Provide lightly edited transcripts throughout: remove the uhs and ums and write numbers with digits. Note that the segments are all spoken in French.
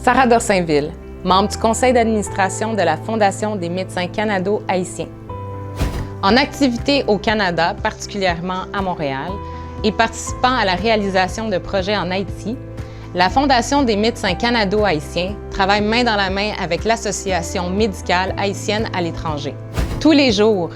Sarah Dorsainville, membre du conseil d'administration de la Fondation des médecins canado-haïtiens. En activité au Canada, particulièrement à Montréal, et participant à la réalisation de projets en Haïti, la Fondation des médecins canado-haïtiens travaille main dans la main avec l'Association médicale haïtienne à l'étranger. Tous les jours,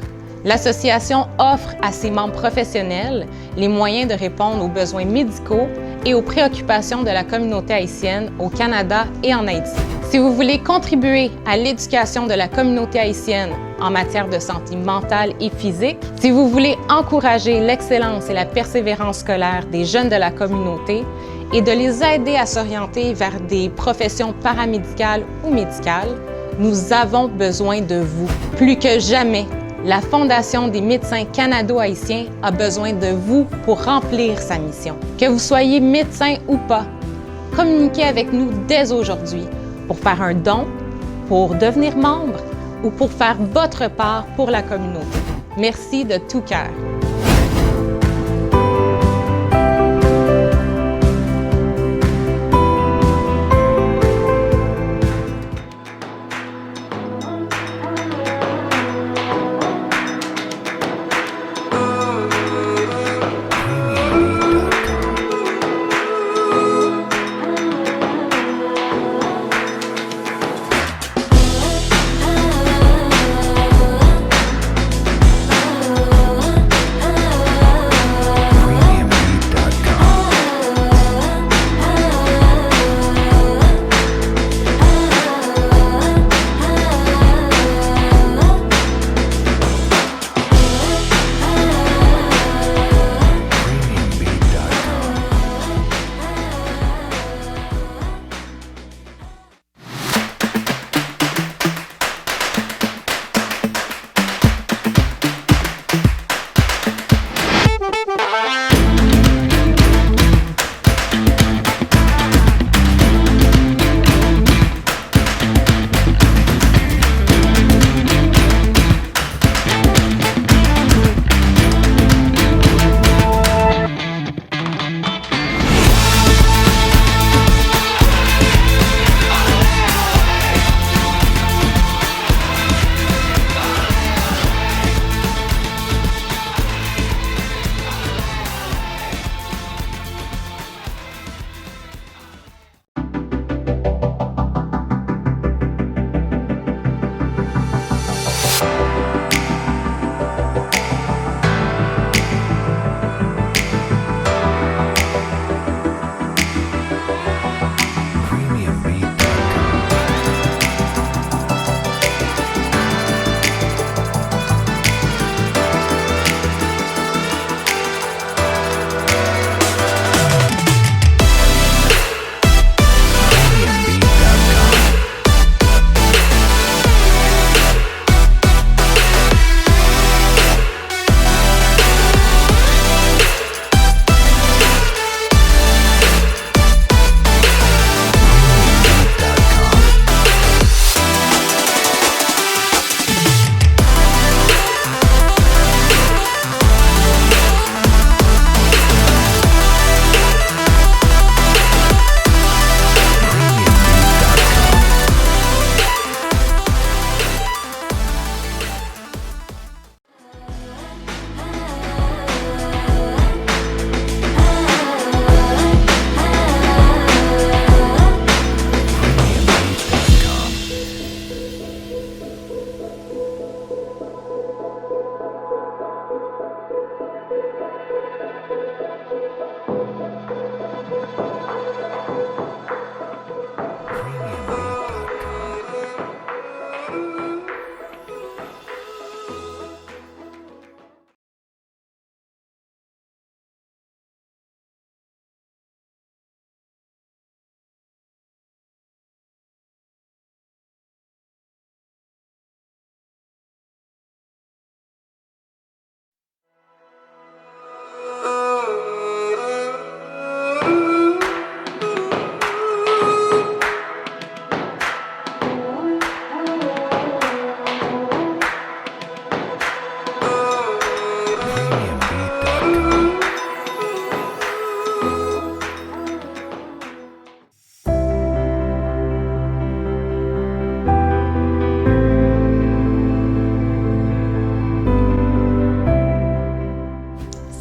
l'association offre à ses membres professionnels les moyens de répondre aux besoins médicaux et aux préoccupations de la communauté haïtienne au Canada et en Haïti. Si vous voulez contribuer à l'éducation de la communauté haïtienne en matière de santé mentale et physique, si vous voulez encourager l'excellence et la persévérance scolaire des jeunes de la communauté et de les aider à s'orienter vers des professions paramédicales ou médicales, nous avons besoin de vous. Plus que jamais, la Fondation des médecins canado-haïtiens a besoin de vous pour remplir sa mission. Que vous soyez médecin ou pas, communiquez avec nous dès aujourd'hui pour faire un don, pour devenir membre ou pour faire votre part pour la communauté. Merci de tout cœur.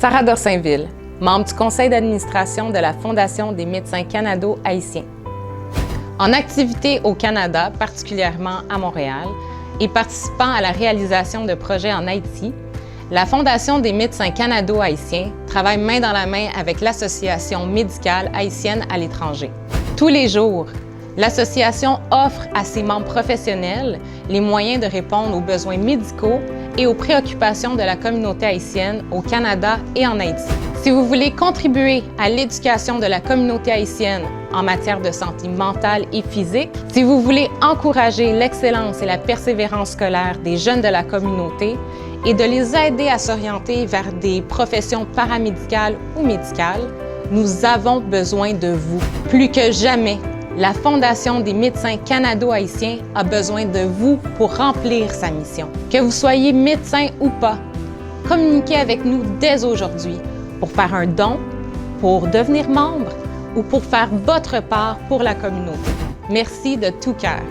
Sarah Dorsainville, membre du conseil d'administration de la Fondation des médecins canado-haïtiens. En activité au Canada, particulièrement à Montréal, et participant à la réalisation de projets en Haïti, la Fondation des médecins canado-haïtiens travaille main dans la main avec l'Association médicale haïtienne à l'étranger. Tous les jours, l'association offre à ses membres professionnels les moyens de répondre aux besoins médicaux et aux préoccupations de la communauté haïtienne au Canada et en Haïti. Si vous voulez contribuer à l'éducation de la communauté haïtienne en matière de santé mentale et physique, si vous voulez encourager l'excellence et la persévérance scolaire des jeunes de la communauté et de les aider à s'orienter vers des professions paramédicales ou médicales, nous avons besoin de vous. Plus que jamais, la Fondation des médecins canado-haïtiens a besoin de vous pour remplir sa mission. Que vous soyez médecin ou pas, communiquez avec nous dès aujourd'hui pour faire un don, pour devenir membre ou pour faire votre part pour la communauté. Merci de tout cœur.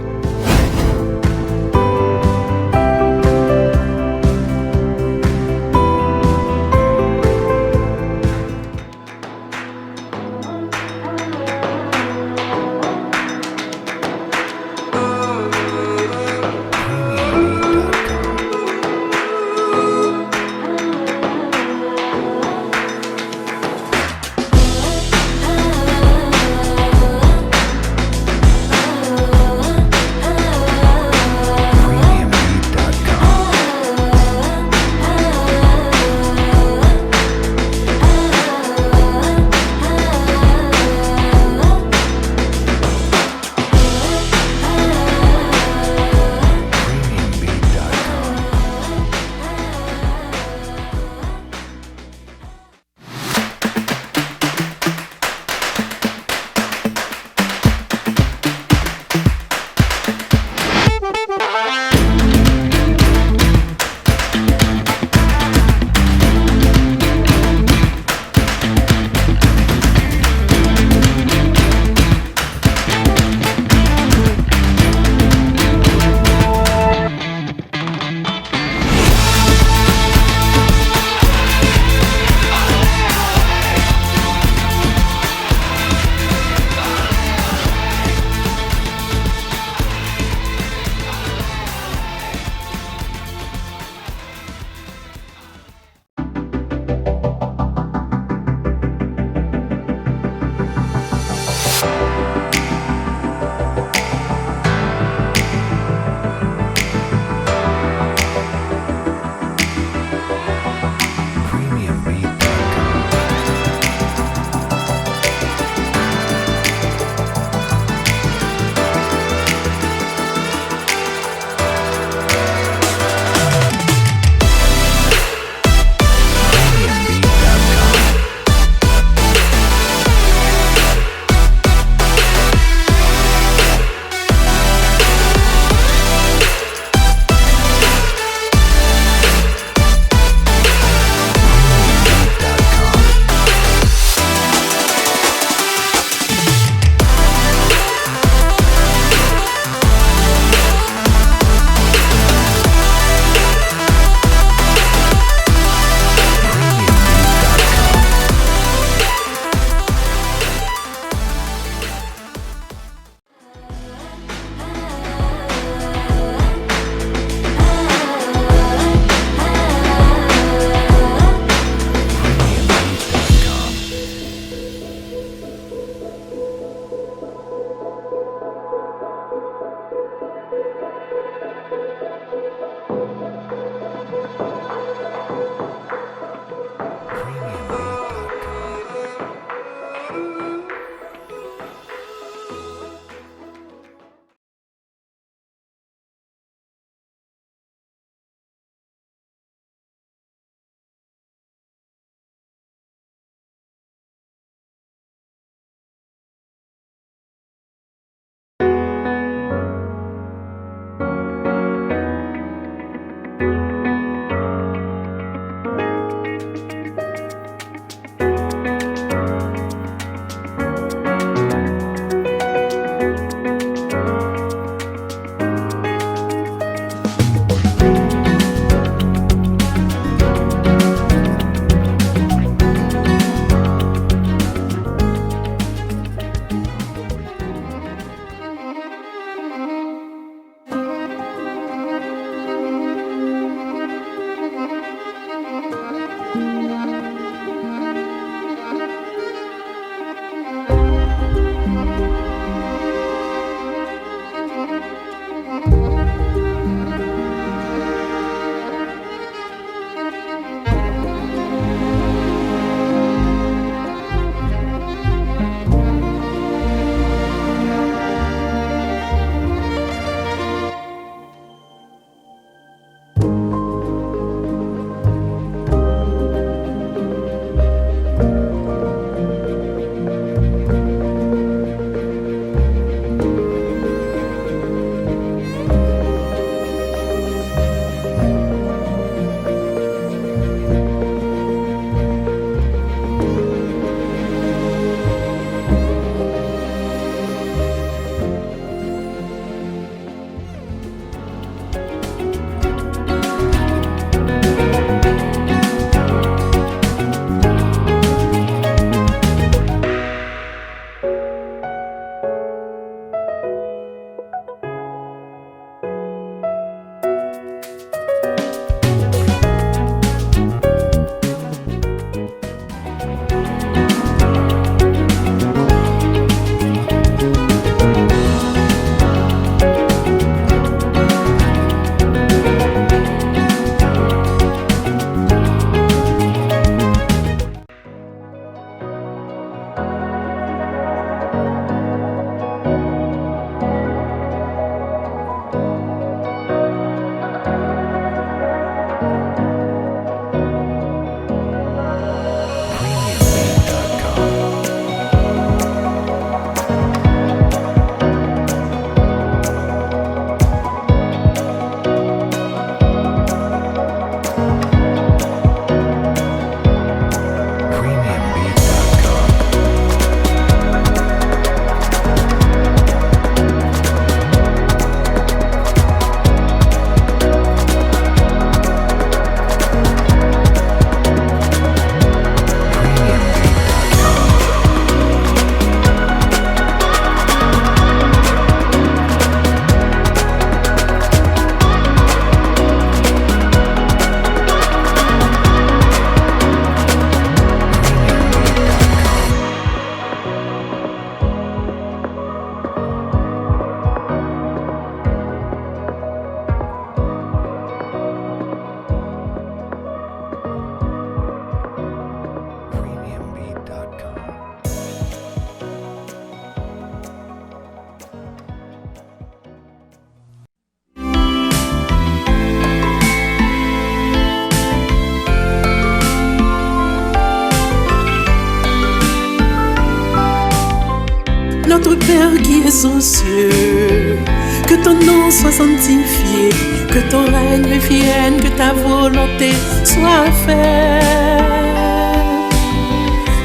qui es aux cieux. Que ton nom soit sanctifié, que ton règne vienne, que ta volonté soit faite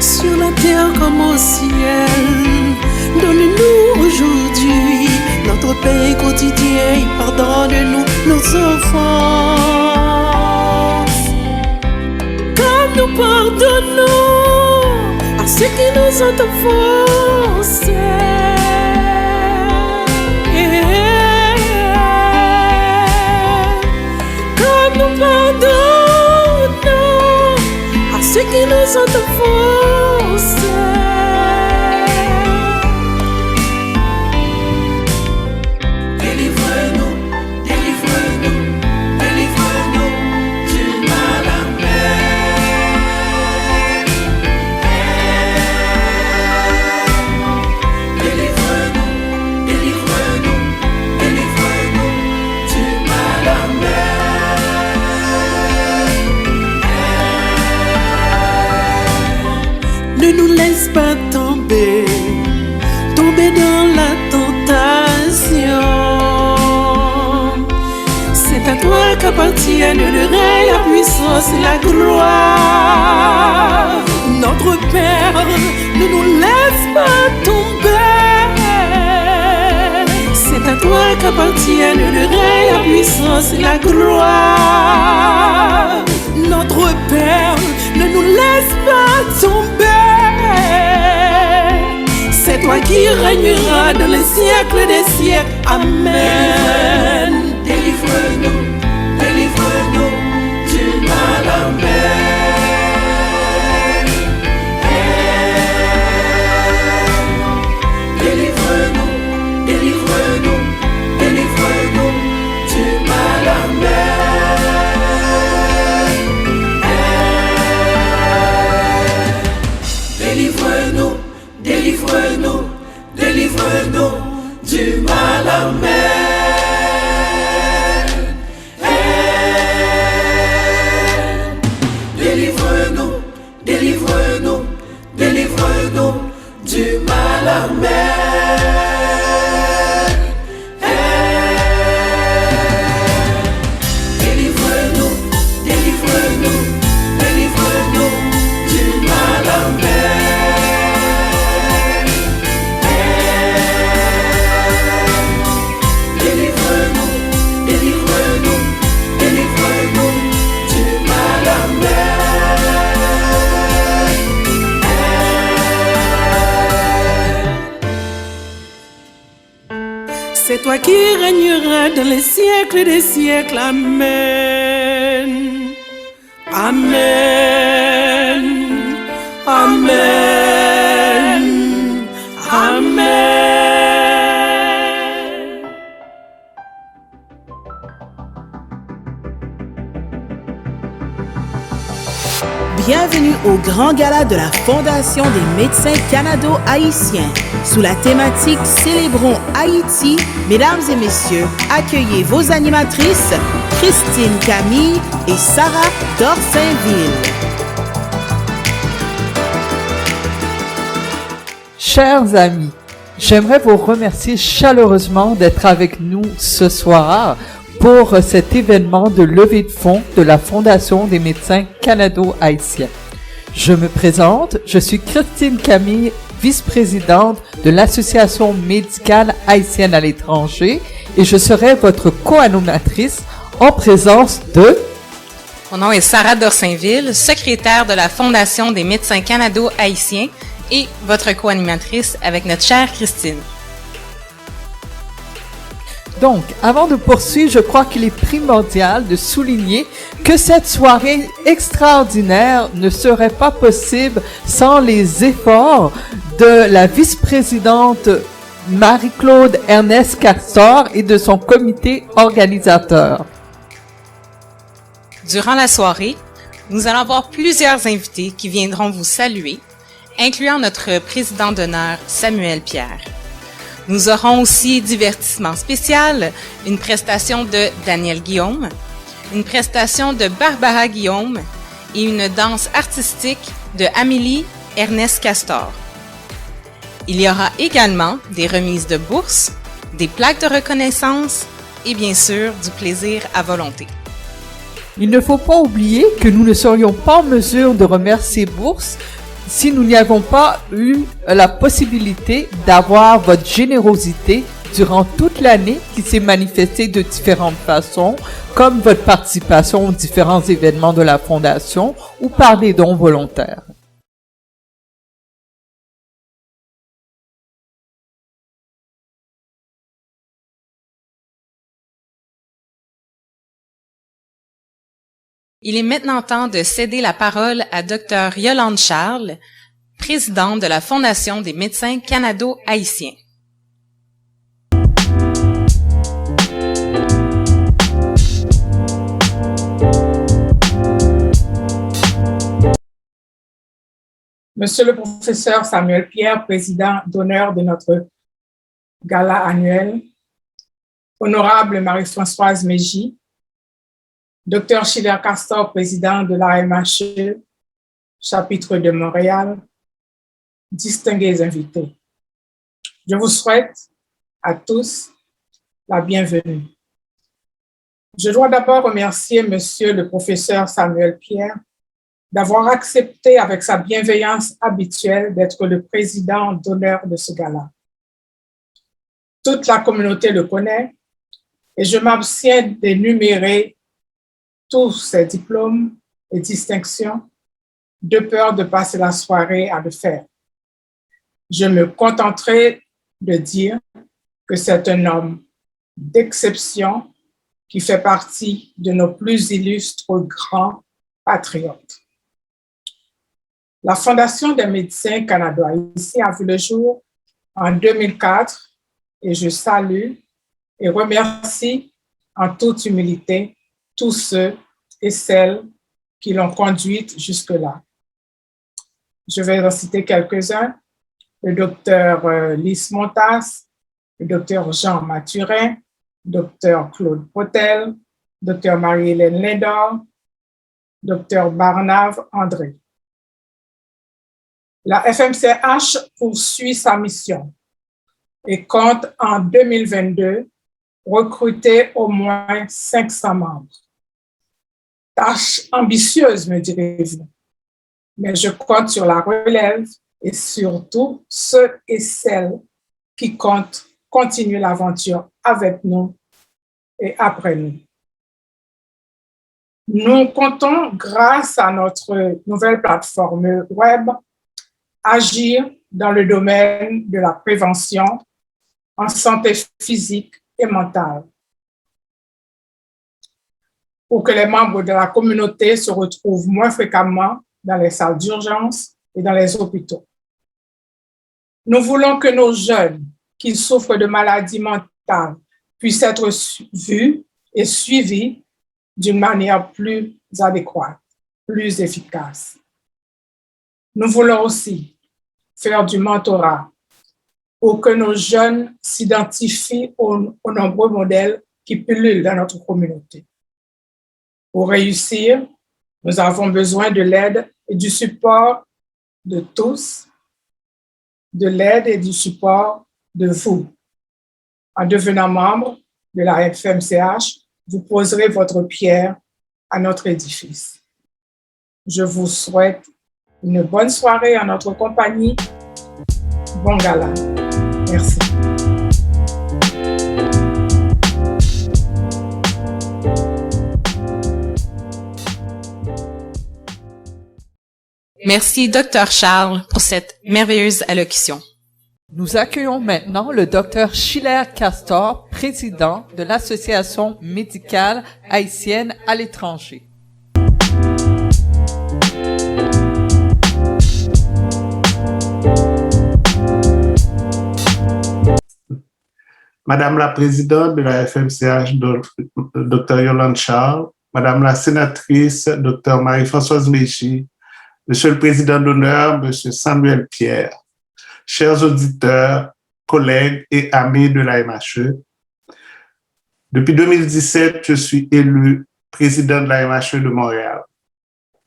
sur la terre comme au ciel. Donne-nous aujourd'hui notre pain quotidien, pardonne-nous nos offenses, comme nous pardonnons à ceux qui nous ont offensés. Comme nous pardonnons à ceux qui nous ont offensés. Ne nous laisse pas tomber dans la tentation. C'est à toi qu'appartiennent le règne, la puissance et la gloire. Notre Père, ne nous laisse pas tomber. C'est à toi qu'appartiennent le règne, la puissance et la gloire. Notre Père, ne nous laisse pas tomber. C'est toi qui régneras dans les siècles des siècles. Amen. Délivre-nous, délivre-nous du mal. Amen. Délivre-nous, délivre-nous, délivre-nous du mal. Amen. Délivre-nous, délivre-nous, délivre-nous du mal. Amen. Délivre-nous, délivre-nous, délivre-nous du mal. Amen. Délivre-nous, délivre-nous, délivre-nous du mal. Amen. Délivre-nous, délivre-nous, délivre-nous du mal. Amen. C'est toi qui régneras dans les siècles des siècles. Amen. Amen. Amen. Amen. Bienvenue au grand gala de la Fondation des médecins canado-haïtiens. Sous la thématique Célébrons Haïti, mesdames et messieurs, accueillez vos animatrices Christine Camille et Sarah Dorsainville. Chers amis, j'aimerais vous remercier chaleureusement d'être avec nous ce soir pour cet événement de levée de fonds de la Fondation des médecins canado-haïtiens. Je me présente, je suis Christine Camille, vice-présidente de l'Association médicale haïtienne à l'étranger et je serai votre co-animatrice en présence de... Mon nom est Sarah Dorsainville, secrétaire de la Fondation des médecins canado-haïtiens et votre co-animatrice avec notre chère Christine. Donc, avant de poursuivre, je crois qu'il est primordial de souligner que cette soirée extraordinaire ne serait pas possible sans les efforts de la vice-présidente Marie-Claude Ernest Castor et de son comité organisateur. Durant la soirée, nous allons avoir plusieurs invités qui viendront vous saluer, incluant notre président d'honneur Samuel Pierre. Nous aurons aussi divertissement spécial, une prestation de Daniel Guillaume, une prestation de Barbara Guillaume et une danse artistique de Amélie Ernest Castor. Il y aura également des remises de bourses, des plaques de reconnaissance et bien sûr du plaisir à volonté. Il ne faut pas oublier que nous ne serions pas en mesure de remercier Bourse si nous n'y avons pas eu la possibilité d'avoir votre générosité durant toute l'année qui s'est manifestée de différentes façons, comme votre participation aux différents événements de la Fondation ou par des dons volontaires. Il est maintenant temps de céder la parole à Dr Yolande Charles, présidente de la Fondation des médecins canado-haïtiens. Monsieur le professeur Samuel Pierre, président d'honneur de notre gala annuel, honorable Marie-Françoise Mégy, Dr Schiller Castor, président de la MHE, chapitre de Montréal, distingués invités. Je vous souhaite à tous la bienvenue. Je dois d'abord remercier Monsieur le professeur Samuel Pierre d'avoir accepté avec sa bienveillance habituelle d'être le président d'honneur de ce gala. Toute la communauté le connaît et je m'abstiens d'énumérer tous ses diplômes et distinctions de peur de passer la soirée à le faire. Je me contenterai de dire que c'est un homme d'exception qui fait partie de nos plus illustres grands patriotes. La Fondation des médecins canado-haïtiens a vu le jour en 2004 et je salue et remercie en toute humilité tous ceux et celles qui l'ont conduite jusque-là. Je vais en citer quelques-uns, le docteur Lys Montas, le docteur Jean Mathurin, docteur Claude Potel, docteur Marie-Hélène Lédor, docteur Barnave André. La FMCH poursuit sa mission et compte en 2022 recruter au moins 500 membres. Tâche ambitieuse, me direz-vous, mais je compte sur la relève et surtout ceux et celles qui comptent continuer l'aventure avec nous et après nous. Nous comptons, grâce à notre nouvelle plateforme web, agir dans le domaine de la prévention en santé physique et mentale, pour que les membres de la communauté se retrouvent moins fréquemment dans les salles d'urgence et dans les hôpitaux. Nous voulons que nos jeunes qui souffrent de maladies mentales puissent être vus et suivis d'une manière plus adéquate, plus efficace. Nous voulons aussi faire du mentorat pour que nos jeunes s'identifient aux nombreux modèles qui pullulent dans notre communauté. Pour réussir, nous avons besoin de l'aide et du support de tous, de l'aide et du support de vous. En devenant membre de la FMCH, vous poserez votre pierre à notre édifice. Je vous souhaite une bonne soirée en notre compagnie. Bon gala. Merci. Merci, Dr Charles, pour cette merveilleuse allocution. Nous accueillons maintenant le Dr Schiller Castor, président de l'Association médicale haïtienne à l'étranger. Madame la présidente de la FMCH, Dr Yolande Charles, Madame la sénatrice, Dr Marie-Françoise Mégy, Monsieur le président d'honneur, Monsieur Samuel Pierre, chers auditeurs, collègues et amis de la MHE, depuis 2017, je suis élu président de la MHE de Montréal.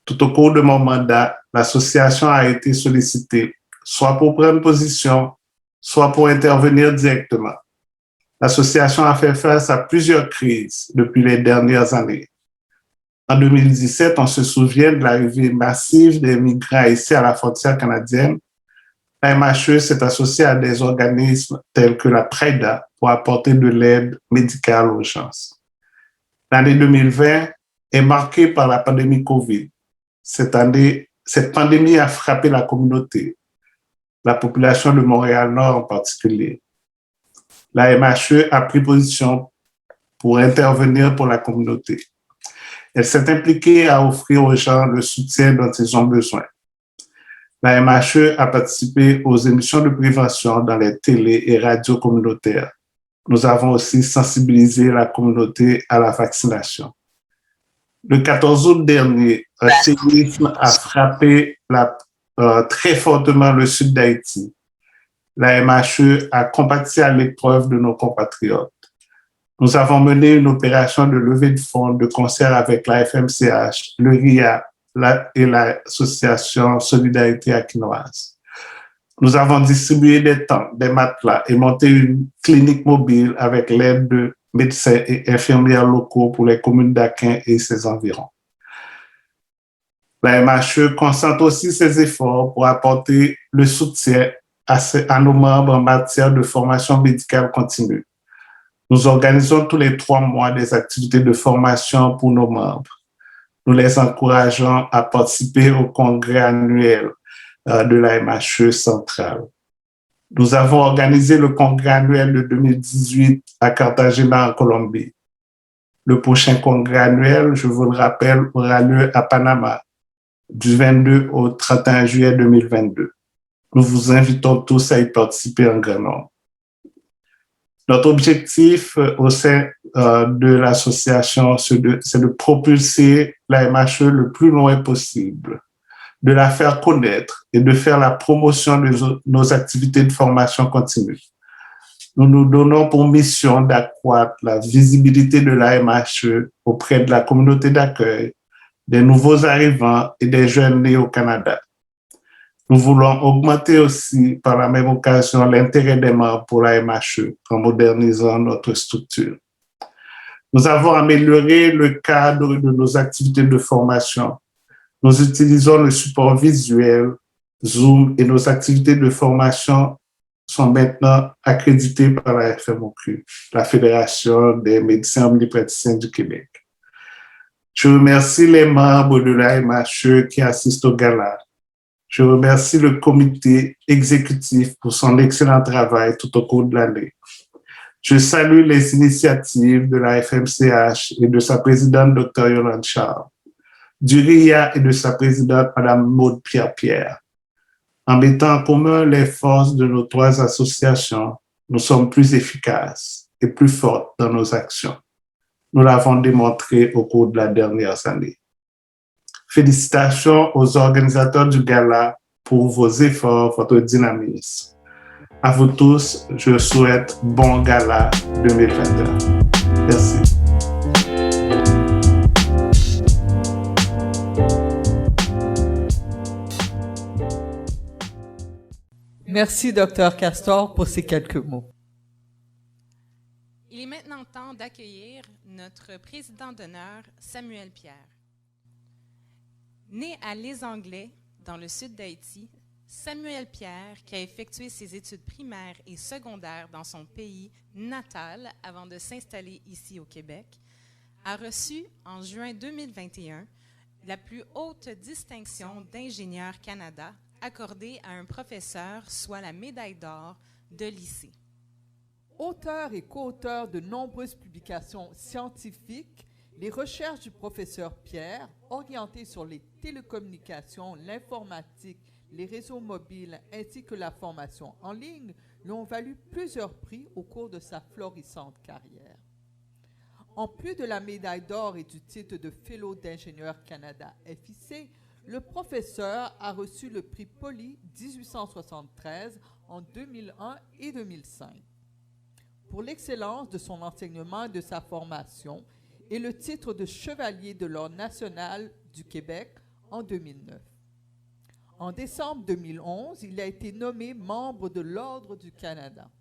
Tout au cours de mon mandat, l'association a été sollicitée, soit pour prendre position soit pour intervenir directement. L'association a fait face à plusieurs crises depuis les dernières années. En 2017, on se souvient de l'arrivée massive des migrants haïtiens à la frontière canadienne. La MHE s'est associée à des organismes tels que la PREDA pour apporter de l'aide médicale aux gens. L'année 2020 est marquée par la pandémie COVID. Cette pandémie a frappé la communauté, la population de Montréal-Nord en particulier. La MHE a pris position pour intervenir pour la communauté. Elle s'est impliquée à offrir aux gens le soutien dont ils ont besoin. La MHE a participé aux émissions de prévention dans les télés et radios communautaires. Nous avons aussi sensibilisé la communauté à la vaccination. Le 14 août dernier, un séisme a frappé très fortement le sud d'Haïti. La MHE a compati à l'épreuve de nos compatriotes. Nous avons mené une opération de levée de fonds de concert avec la FMCH, le RIA et l'association Solidarité Aquinoise. Nous avons distribué des tentes, des matelas et monté une clinique mobile avec l'aide de médecins et infirmières locaux pour les communes d'Aquin et ses environs. La MHE concentre aussi ses efforts pour apporter le soutien à nos membres en matière de formation médicale continue. Nous organisons tous les 3 mois des activités de formation pour nos membres. Nous les encourageons à participer au congrès annuel de la MHE centrale. Nous avons organisé le congrès annuel de 2018 à Cartagena, en Colombie. Le prochain congrès annuel, je vous le rappelle, aura lieu à Panama du 22 au 31 juillet 2022. Nous vous invitons tous à y participer en grand nombre. Notre objectif au sein de l'association, c'est de propulser la MHE le plus loin possible, de la faire connaître et de faire la promotion de nos activités de formation continue. Nous nous donnons pour mission d'accroître la visibilité de la MHE auprès de la communauté d'accueil, des nouveaux arrivants et des jeunes nés au Canada. Nous voulons augmenter aussi par la même occasion l'intérêt des membres pour la MHE en modernisant notre structure. Nous avons amélioré le cadre de nos activités de formation. Nous utilisons le support visuel, Zoom, et nos activités de formation sont maintenant accréditées par la FMOQ, la Fédération des médecins omnipraticiens du Québec. Je remercie les membres de la MHE qui assistent au gala. Je remercie le comité exécutif pour son excellent travail tout au cours de l'année. Je salue les initiatives de la FMCH et de sa présidente, Dr. Yolande Charles, du RIA et de sa présidente, Mme Maude Pierre-Pierre. En mettant en commun les forces de nos 3 associations, nous sommes plus efficaces et plus fortes dans nos actions. Nous l'avons démontré au cours de la dernière année. Félicitations aux organisateurs du gala pour vos efforts, votre dynamisme. À vous tous, je souhaite bon gala 2021. Merci. Merci, Dr. Castor, pour ces quelques mots. Il est maintenant temps d'accueillir notre président d'honneur, Samuel Pierre. Né à Les Anglais, dans le sud d'Haïti, Samuel Pierre, qui a effectué ses études primaires et secondaires dans son pays natal avant de s'installer ici au Québec, a reçu en juin 2021 la plus haute distinction d'ingénieur Canada accordée à un professeur, soit la médaille d'or de lycée. Auteur et co-auteur de nombreuses publications scientifiques, les recherches du professeur Pierre, orientées sur les télécommunications, l'informatique, les réseaux mobiles ainsi que la formation en ligne, lui ont valu plusieurs prix au cours de sa florissante carrière. En plus de la médaille d'or et du titre de Fellow d'Ingénieurs Canada FIC, le professeur a reçu le prix Poly 1873 en 2001 et 2005 pour l'excellence de son enseignement et de sa formation, et le titre de chevalier de l'Ordre national du Québec en 2009. En décembre 2011, il a été nommé membre de l'Ordre du Canada.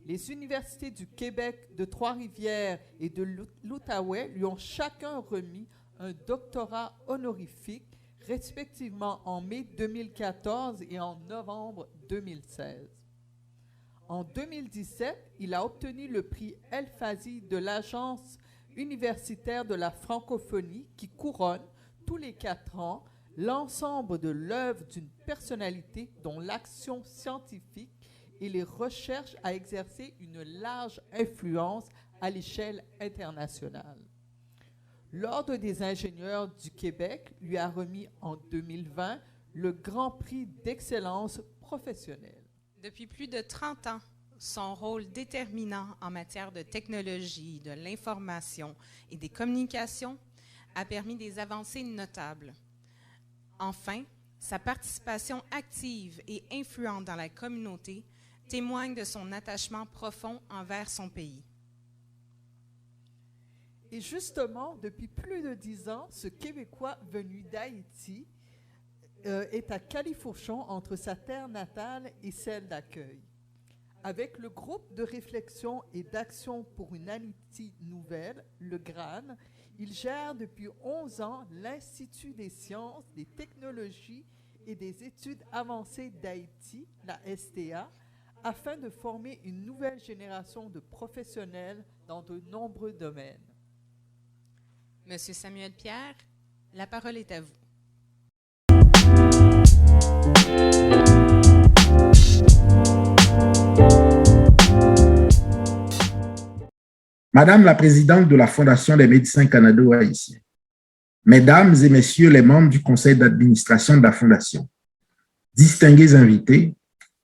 Les universités du Québec, de Trois-Rivières et de l'Outaouais lui ont chacun remis un doctorat honorifique, respectivement en mai 2014 et en novembre 2016. En 2017, il a obtenu le prix El Fazi de l'Agence universitaire de la francophonie qui couronne tous les 4 ans l'ensemble de l'œuvre d'une personnalité dont l'action scientifique et les recherches a exercé une large influence à l'échelle internationale. L'Ordre des ingénieurs du Québec lui a remis en 2020 le Grand Prix d'excellence professionnelle. Depuis plus de 30 ans, son rôle déterminant en matière de technologie, de l'information et des communications a permis des avancées notables. Enfin, sa participation active et influente dans la communauté témoigne de son attachement profond envers son pays. Et justement, depuis plus de 10 ans, ce Québécois venu d'Haïti est à califourchon entre sa terre natale et celle d'accueil. Avec le groupe de réflexion et d'action pour une Haïti nouvelle, le GRAN, il gère depuis 11 ans l'Institut des sciences, des technologies et des études avancées d'Haïti, la STA, afin de former une nouvelle génération de professionnels dans de nombreux domaines. Monsieur Samuel Pierre, la parole est à vous. Madame la présidente de la Fondation des médecins canado-haïtiens, Mesdames et Messieurs les membres du conseil d'administration de la Fondation, distingués invités,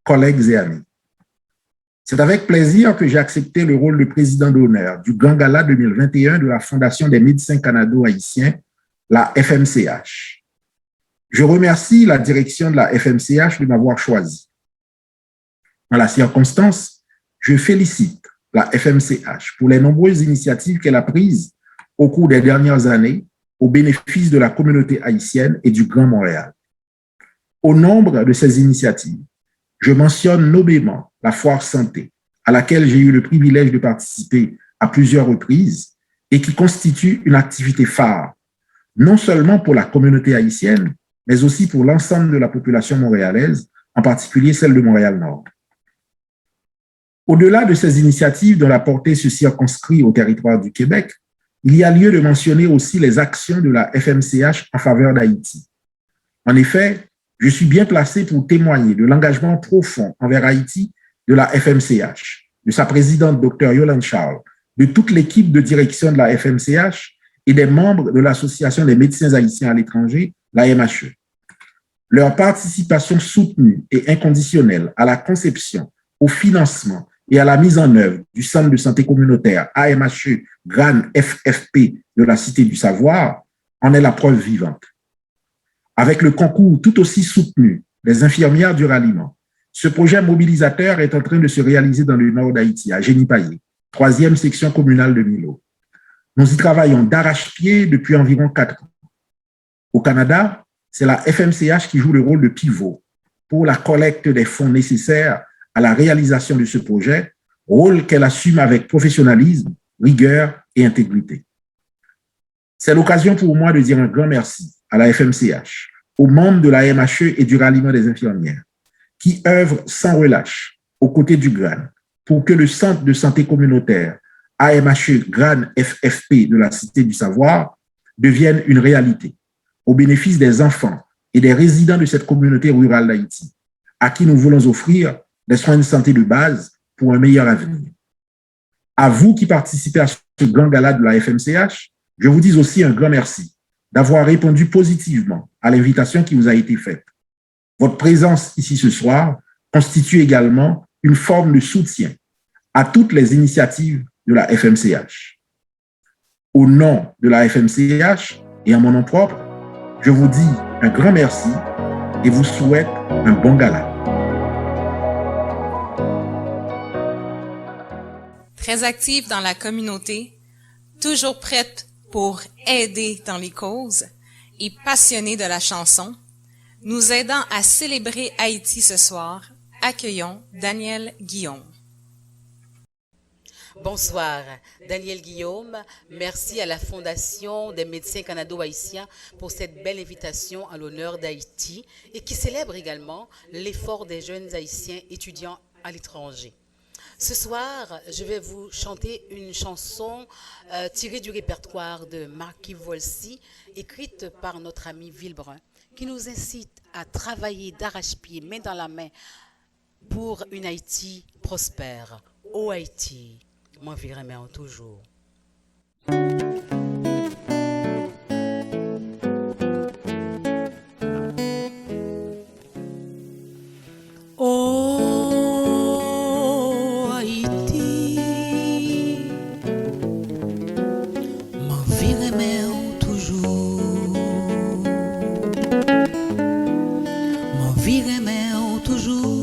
collègues et amis, c'est avec plaisir que j'ai accepté le rôle de président d'honneur du Grand Gala 2021 de la Fondation des médecins canado-haïtiens, la FMCH. Je remercie la direction de la FMCH de m'avoir choisi. En la circonstance, je félicite la FMCH pour les nombreuses initiatives qu'elle a prises au cours des dernières années au bénéfice de la communauté haïtienne et du Grand Montréal. Au nombre de ces initiatives, je mentionne nommément la Foire Santé, à laquelle j'ai eu le privilège de participer à plusieurs reprises et qui constitue une activité phare, non seulement pour la communauté haïtienne, mais aussi pour l'ensemble de la population montréalaise, en particulier celle de Montréal-Nord. Au-delà de ces initiatives dont la portée se circonscrit au territoire du Québec, il y a lieu de mentionner aussi les actions de la FMCH en faveur d'Haïti. En effet, je suis bien placé pour témoigner de l'engagement profond envers Haïti de la FMCH, de sa présidente Dr Yolande Charles, de toute l'équipe de direction de la FMCH et des membres de l'Association des médecins haïtiens à l'étranger, la MHE. Leur participation soutenue et inconditionnelle à la conception, au financement et à la mise en œuvre du Centre de santé communautaire AMHE GRAN FFP de la Cité du Savoir en est la preuve vivante. Avec le concours tout aussi soutenu des infirmières du ralliement, ce projet mobilisateur est en train de se réaliser dans le nord d'Haïti, à Génie-Paillé, 3e section communale de Milo. Nous y travaillons d'arrache-pied depuis environ 4 ans. Au Canada, c'est la FMCH qui joue le rôle de pivot pour la collecte des fonds nécessaires à la réalisation de ce projet, rôle qu'elle assume avec professionnalisme, rigueur et intégrité. C'est l'occasion pour moi de dire un grand merci à la FMCH, aux membres de la MHE et du ralliement des infirmières, qui œuvrent sans relâche aux côtés du GRAN pour que le Centre de santé communautaire AMHE GRAN FFP de la Cité du Savoir devienne une réalité au bénéfice des enfants et des résidents de cette communauté rurale d'Haïti, à qui nous voulons offrir des soins de santé de base pour un meilleur avenir. À vous qui participez à ce grand gala de la FMCH, je vous dis aussi un grand merci d'avoir répondu positivement à l'invitation qui vous a été faite. Votre présence ici ce soir constitue également une forme de soutien à toutes les initiatives de la FMCH. Au nom de la FMCH et à mon nom propre, je vous dis un grand merci et vous souhaite un bon gala. Très active dans la communauté, toujours prête pour aider dans les causes et passionnée de la chanson, Nous aidant à célébrer Haïti ce soir, accueillons Daniel Guillaume. Bonsoir, Daniel Guillaume. Merci à la Fondation des médecins canado-haïtiens pour cette belle invitation à l'honneur d'Haïti et qui célèbre également l'effort des jeunes haïtiens étudiants à l'étranger. Ce soir, je vais vous chanter une chanson tirée du répertoire de Marquis Volsi, écrite par notre ami Villebrun, qui nous incite à travailler d'arrache-pied, main dans la main, pour une Haïti prospère. Ô Haïti, m'en virerai toujours. Oh Haïti, m'en virerai toujours. M'en virerai toujours.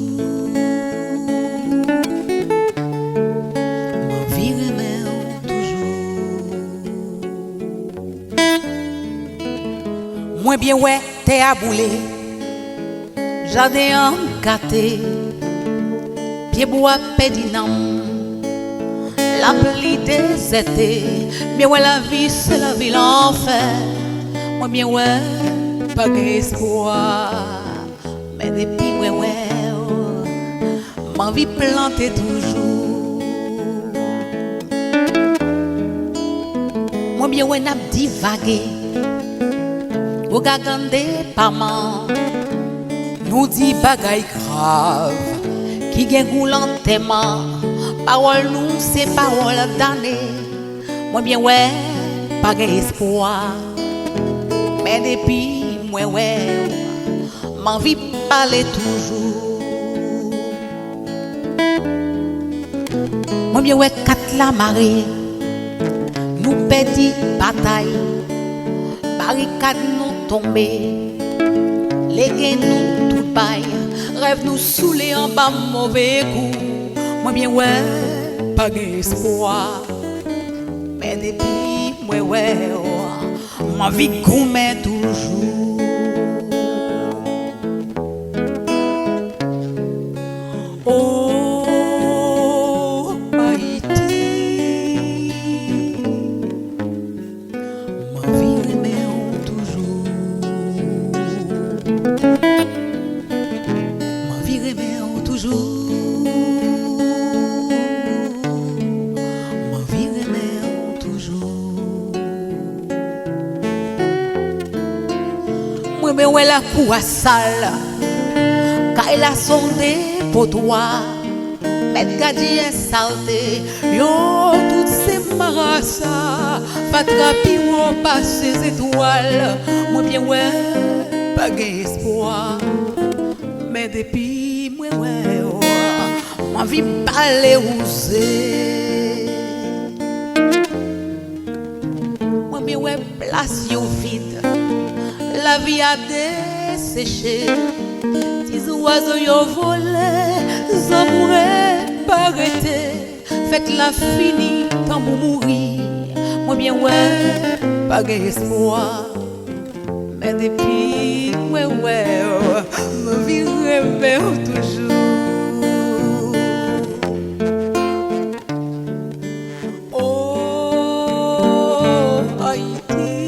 M'en virerai toujours. Moi bien ouais, t'es aboulé. Jardin gâté, pied bois pédinam, la pluie désertée, bien ouais la vie c'est la vie l'enfer, moi bien ouais pas d'espoir, mais depuis ouais ma vie plantée toujours, moi bien ouais n'a divagué, au gagandé pas man. Nous dit bagay grave qui gen goût lentement. Parole nous c'est parole d'année. Moi bien ouais pas espoir. Mais depuis moi ouais m'envie parler toujours. Moi bien ouais quatre la marée. Nous perdit bataille. Barricade nous tombé. Les gains nous tout bail, rêve nous saouler en bas mauvais coup. Moi bien ouais, pas d'espoir. Mais depuis moi ouais, ma vie gourmet toujours. Oh Haïti, ma vie remet toujours. Ma vie remet toujours. Ma vie remet toujours. Moi me ouais la cour à salle, car il a sondé pour toi. Mettre gardien salté, yo toutes ces marassa, fatrapi ou pas ces étoiles. Moi bien ouais, pas d'espoir. Mais depuis moi ouais, ma vie parler osé. Moi bien ouais place yo vide, la vie a desséché. Tis oiseaux yo volé, zamouré pas arrêté. Faites la fini tant pour mourir. Moi bien ouais, pas d'espoir. Mais depuis ouais me vie rêve toujours. Oh Haïti,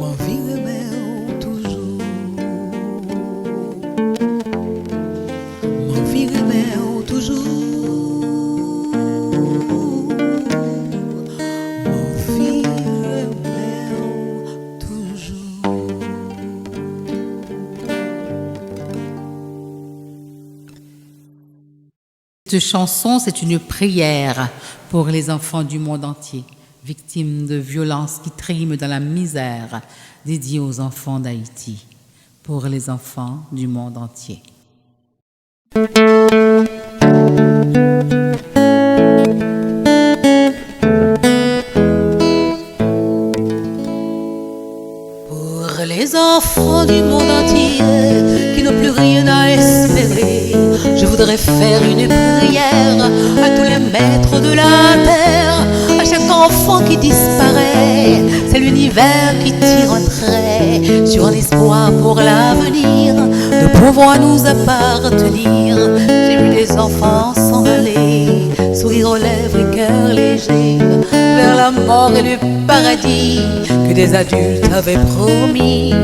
ma vie rêve toujours. Ma vie rêve toujours. Cette chanson, c'est une prière pour les enfants du monde entier, victimes de violences qui triment dans la misère, dédiée aux enfants d'Haïti, pour les enfants du monde entier. Pour les enfants du monde entier qui n'ont plus rien à espérer, je voudrais faire une prière à tous les maîtres de la terre, à chaque l'enfant qui disparaît, c'est l'univers qui tire un trait sur un espoir pour l'avenir. Nous pouvons nous appartenir. J'ai vu les enfants s'en aller, sourire aux lèvres et cœur léger, vers la mort et le paradis que des adultes avaient promis.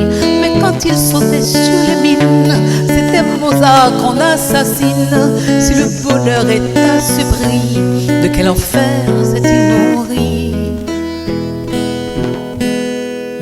Mais quand ils sautaient sur les mines, c'était Mozart qu'on assassine. Si le bonheur est à ce prix, de quel enfer s'est-il nourri?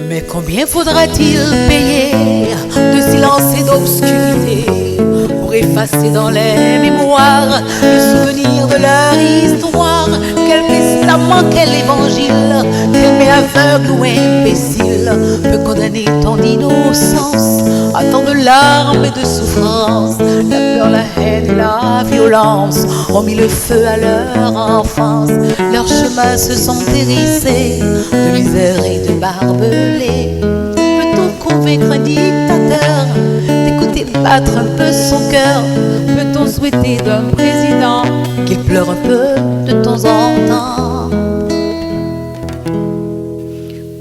Mais combien faudra-t-il payer de silence et d'obscurité pour effacer dans les mémoires le souvenir de leur histoire? Quel testament, quel évangile, quel mais aveugle ou imbécile peut condamner tant d'innocence à tant de larmes et de souffrances? La peur, la haine et la violence ont mis le feu à leur enfance. Leurs chemins se sont hérissés de misère et de barbelés. Peut-on convaincre un dictateur d'écouter battre un peu son cœur? Peut-on souhaiter d'un président qu'il pleure un peu de temps en temps?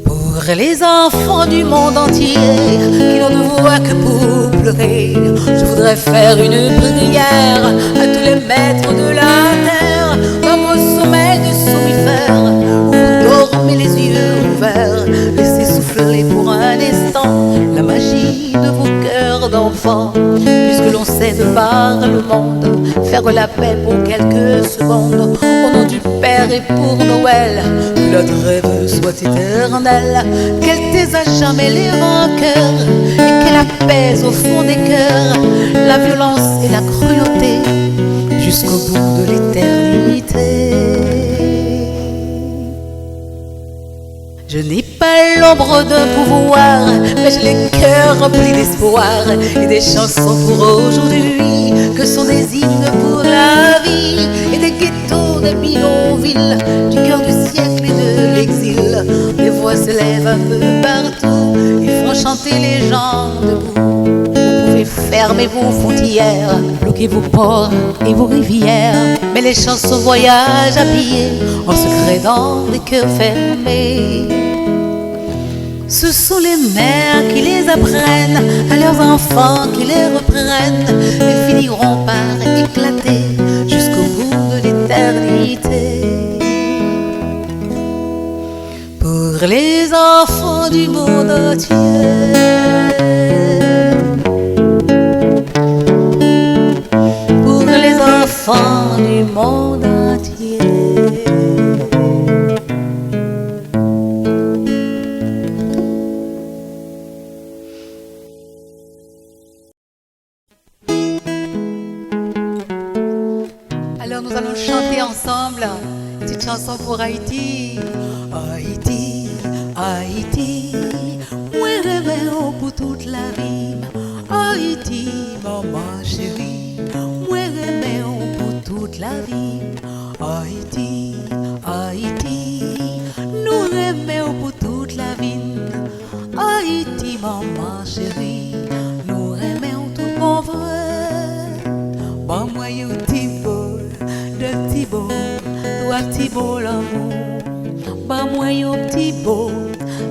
Pour les enfants du monde entier qui n'ont de voix que pour pleurer, je voudrais faire une prière à tous les maîtres de la terre, dans vos sommeils de somnifères où vous dormez les yeux ouverts. Laissez souffler pour un instant la magie de vos cœurs d'enfants, puisque l'on sait de par le monde faire la paix pour quelques secondes. Au nom du Père et pour Noël, que notre rêve soit éternel, qu'elle taise à jamais les rancœurs et qu'elle apaise au fond des cœurs la violence et la cruauté jusqu'au bout de l'éternité. Je n'ai pas l'ombre d'un pouvoir, mais j'ai les cœurs remplis d'espoir et des chansons pour aujourd'hui, que sont des hymnes pour la vie et des ghettos de bidonville, du cœur du siècle et de l'exil. Des voix s'élèvent un peu partout et font chanter les gens debout. Vous pouvez fermer vos frontières, bloquer vos ports et vos rivières, mais les chansons voyagent à pied en secret dans des cœurs fermés. Ce sont les mères qui les apprennent à leurs enfants qui les reprennent. Ils finiront par éclater jusqu'au bout de l'éternité. Pour les enfants du monde entier, pour les enfants du monde entier. Alors nous allons chanter ensemble une petite chanson pour Haïti. Haïti, Haïti, moi rêve pour toute la vie. Haïti, maman chérie, moi rêve pour toute la vie. Haïti, Haïti, nous rêvons pour toute la vie. Haïti, maman chérie, nous rêvons tout bon vrai. Bon moi you beau, de petit beau, toi petit beau l'amour. Bah moi yo petit beau,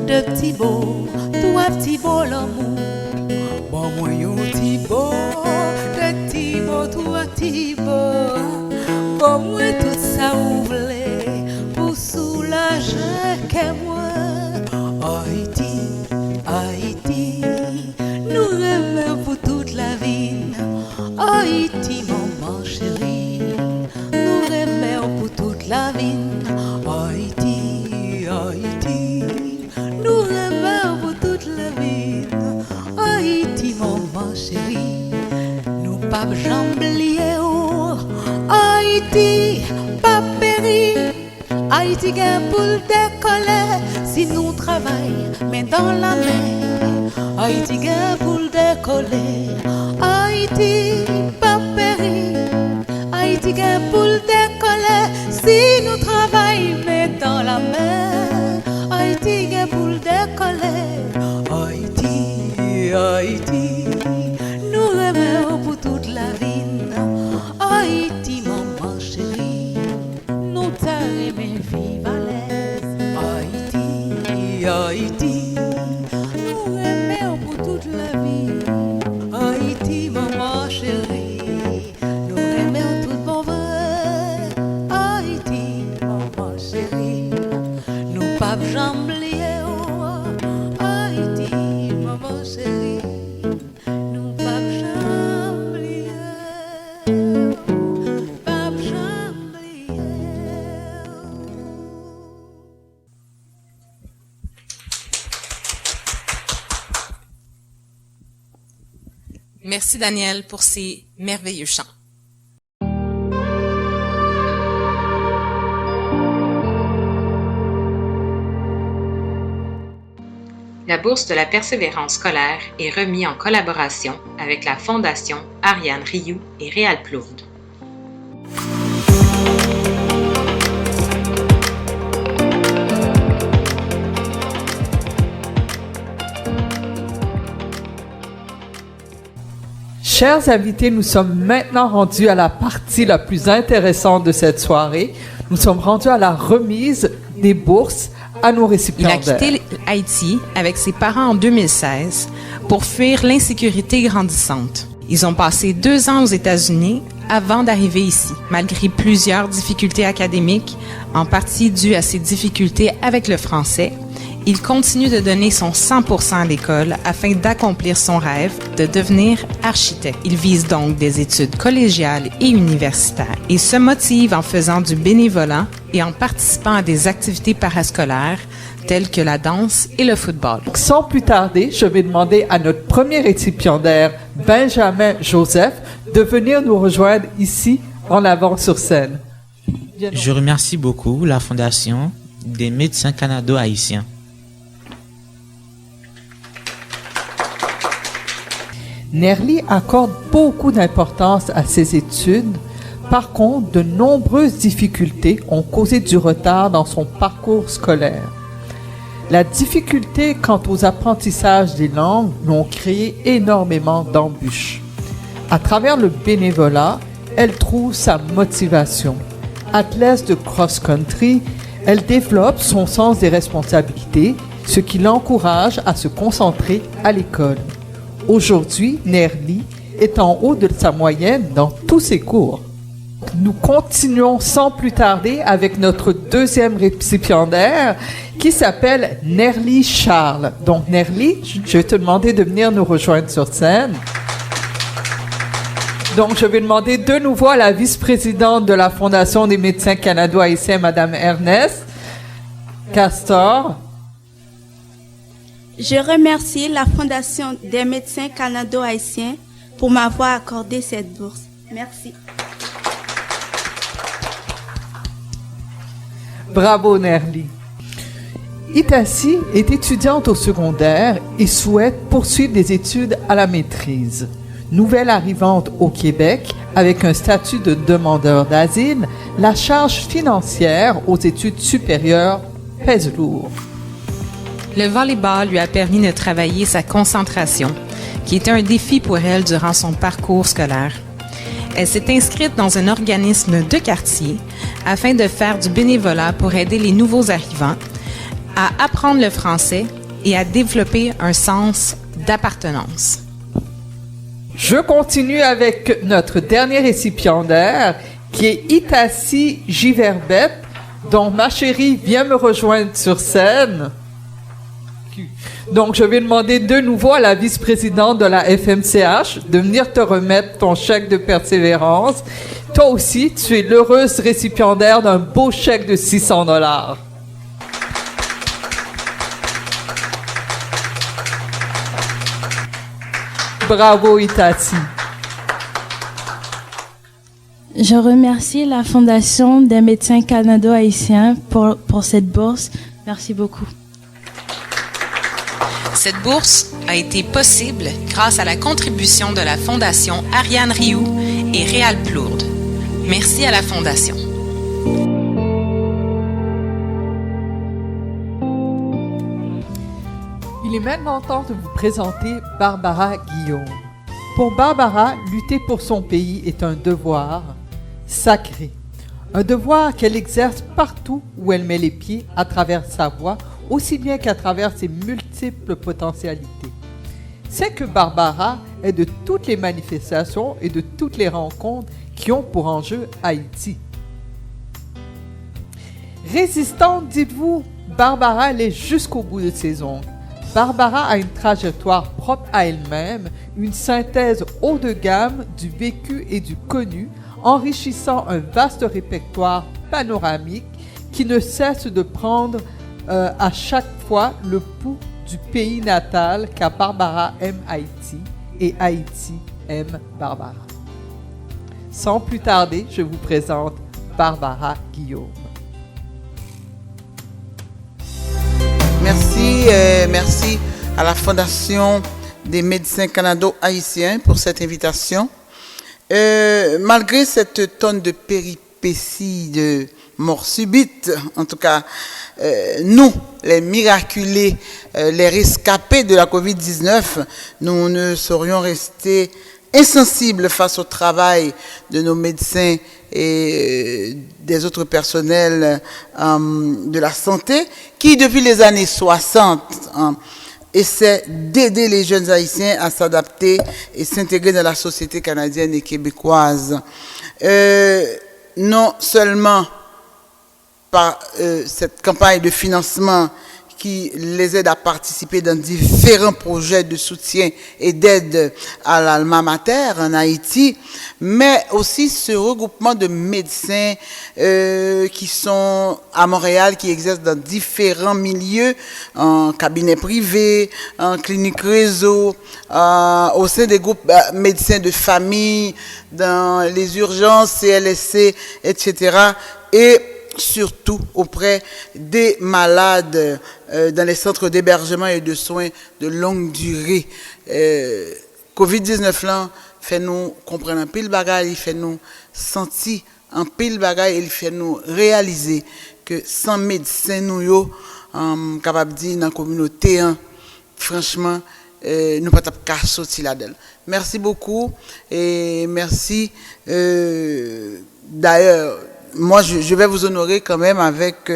de petit beau, toi petit beau l'amour. Bah moi yo petit beau, de petit beau, toi petit beau. Bah moi tout ça ouvlé pour soulager que moi. Haïti, Haïti, nous rêvons pour toute la vie. Haïti, maman chérie, nous rêvons pour toute la vie. Haïti, Haïti, nous rêvons pour toute la vie. Haïti, maman chérie, nous pas jamblier. Haïti, pas périr. Haïti, gain pour décoller si nous travaillons, mais dans la mer. Haïti, gain pour décoller. Haïti, pas périr. Haïti, gain pour décoller si nous travaillons, mais dans la mer. Haïti, gain pour décoller. Haïti, Haïti, nous rêvons pour toute la vie. Haïti, maman chérie, nous t'aimons vive à l'aise. jamblier, Haïti, maman chérie, nous pas jamblier, pas jamblier. Merci Daniel pour ces merveilleux chants. La bourse de la persévérance scolaire est remise en collaboration avec la Fondation Ariane Rioux et Réal Plourde. Chers invités, nous sommes maintenant rendus à la partie la plus intéressante de cette soirée. Nous sommes rendus à la remise des bourses à nos Il a récipiendaires. quitté Haïti avec ses parents en 2016 pour fuir l'insécurité grandissante. Ils ont passé 2 ans aux États-Unis avant d'arriver ici, malgré plusieurs difficultés académiques, en partie dues à ses difficultés avec le français. Il continue de donner son 100% à l'école afin d'accomplir son rêve de devenir architecte. Il vise donc des études collégiales et universitaires et se motive en faisant du bénévolat et en participant à des activités parascolaires telles que la danse et le football. Sans plus tarder, je vais demander à notre premier récipiendaire, Benjamin Joseph, de venir nous rejoindre ici en avant sur scène. Je remercie beaucoup la Fondation des médecins canado-haïtiens. Nerly accorde beaucoup d'importance à ses études. Par contre, de nombreuses difficultés ont causé du retard dans son parcours scolaire. La difficulté quant aux apprentissages des langues l'ont créé énormément d'embûches. À travers le bénévolat, elle trouve sa motivation. Athlète de cross-country, elle développe son sens des responsabilités, ce qui l'encourage à se concentrer à l'école. Aujourd'hui, Nerly est en haut de sa moyenne dans tous ses cours. Nous continuons sans plus tarder avec notre deuxième récipiendaire qui s'appelle Nerly Charles. Donc Nerly, je vais te demander de venir nous rejoindre sur scène. Donc je vais demander de nouveau à la vice-présidente de la Fondation des médecins canado-haïtiens, Madame Ernest Castor. Je remercie la Fondation des médecins canado-haïtiens pour m'avoir accordé cette bourse. Merci. Bravo Nerly. Itassi est étudiante au secondaire et souhaite poursuivre des études à la maîtrise. Nouvelle arrivante au Québec avec un statut de demandeur d'asile, la charge financière aux études supérieures pèse lourd. Le volleyball lui a permis de travailler sa concentration, qui était un défi pour elle durant son parcours scolaire. Elle s'est inscrite dans un organisme de quartier afin de faire du bénévolat pour aider les nouveaux arrivants à apprendre le français et à développer un sens d'appartenance. Je continue avec notre dernier récipiendaire qui est Itassi Giverbette, dont ma chérie vient me rejoindre sur scène. Donc, je vais demander de nouveau à la vice-présidente de la FMCH de venir te remettre ton chèque de persévérance. Toi aussi, tu es l'heureuse récipiendaire d'un beau chèque de $600. Bravo, Itassi. Je remercie la Fondation des médecins canado-haïtiens pour cette bourse. Merci beaucoup. Cette bourse a été possible grâce à la contribution de la Fondation Ariane Rioux et Réal Plourde. Merci à la Fondation. Il est maintenant temps de vous présenter Barbara Guillaume. Pour Barbara, lutter pour son pays est un devoir sacré. Un devoir qu'elle exerce partout où elle met les pieds à travers sa voix, aussi bien qu'à travers ses multiples potentialités. C'est que Barbara est de toutes les manifestations et de toutes les rencontres qui ont pour enjeu Haïti. Résistante, dites-vous? Barbara l'est jusqu'au bout de ses ongles. Barbara a une trajectoire propre à elle-même, une synthèse haut de gamme du vécu et du connu, enrichissant un vaste répertoire panoramique qui ne cesse de prendre à chaque fois le pouls du pays natal, car Barbara aime Haïti et Haïti aime Barbara. Sans plus tarder, je vous présente Barbara Guillaume. Merci à la Fondation des médecins canado-haïtiens pour cette invitation. Malgré cette tonne de péripéties, de mort subite, en tout cas, nous, les miraculés, les rescapés de la COVID-19, nous ne saurions rester insensibles face au travail de nos médecins et des autres personnels de la santé qui, depuis les années 60, essaient d'aider les jeunes Haïtiens à s'adapter et s'intégrer dans la société canadienne et québécoise. Non seulement par cette campagne de financement qui les aide à participer dans différents projets de soutien et d'aide à l'alma mater en Haïti, mais aussi ce regroupement de médecins qui sont à Montréal, qui exercent dans différents milieux, en cabinet privé, en clinique réseau, au sein des groupes médecins de famille, dans les urgences, CLSC, etc. Et surtout auprès des malades dans les centres d'hébergement et de soins de longue durée. COVID-19 là fait nous comprendre un pile bagaille, il fait nous sentir un pile bagaille, il fait nous réaliser que sans médecin nous yo capable dire dans la communauté franchement nous pas capable sortir là-dedans. Merci beaucoup et merci d'ailleurs. Moi, je vais vous honorer quand même avec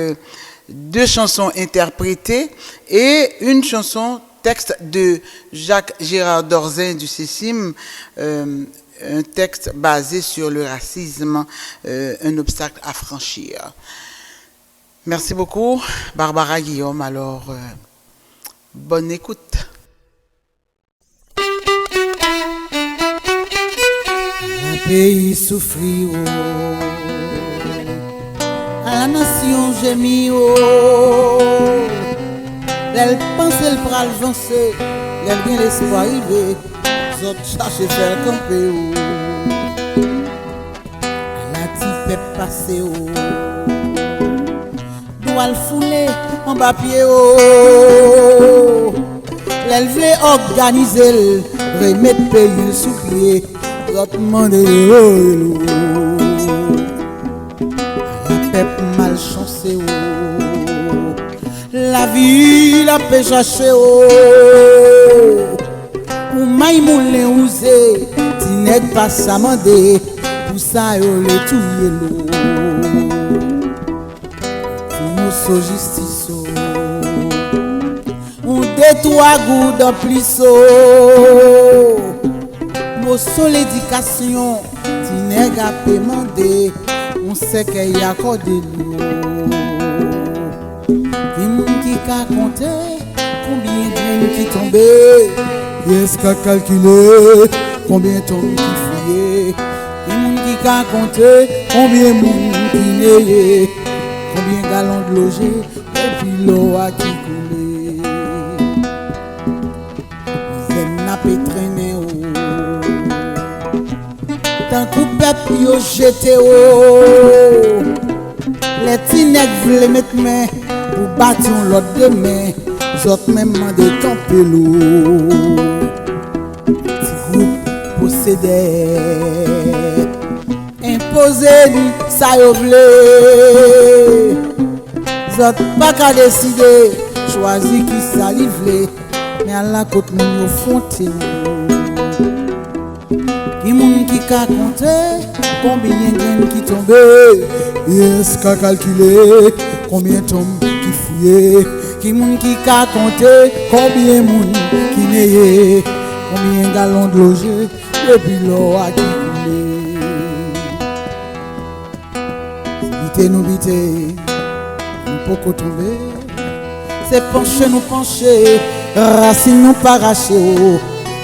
2 chansons interprétées et une chanson texte de Jacques Gérard Dorzin du CECIM, un texte basé sur le racisme, un obstacle à franchir. Merci beaucoup, Barbara Guillaume. Alors, bonne écoute. Un pays souffrit, la nation gémit, elle pense elle pral avancer, elle bien l'espoir arriver, zot chercher faire camper, la type passer, doit le fouler en bas pied, elle veut organiser, remettre pays sous pied, zot demander. Peuple malchancé, la vie la paix cherché, ou maïmoulé ouzé, ti nèg pas s'amender, pour ça yo le touye l'eau. Nous so justice, on détoie goût de plus, nous so l'éducation, ti nèg a demandé. On sait qu'il y a encore de l'eau. Qui a compté combien de monde qui tombé? Est-ce qu'a calculé combien de monde qui fouillé? Qui a compté combien de monde qui nayé? Combien de gallons de logé? Et puis l'eau a qui coulé. Zène n'a pas traîné. Tant que peuple yo jeté les petits nègres voulaient mettre main pour battre l'autre demain, autres même de camper l'eau. Petit groupe possédait, imposé ça yo vle. Autres pas qu'à décider, choisi qui ça livre, mais à la côte moun yo fontaine. Qui moun qui a compté combien de graines qui tombent? Est-ce qu'a calculé combien de tombes qui fouillé? Qui moun qui a compté combien de moun qui nayé? Combien de gallons de logé? Depuis l'eau a qui coulé. Bité nous bité, nous pouvons tomber. c'est pencher nous pencher, racine nous paracher,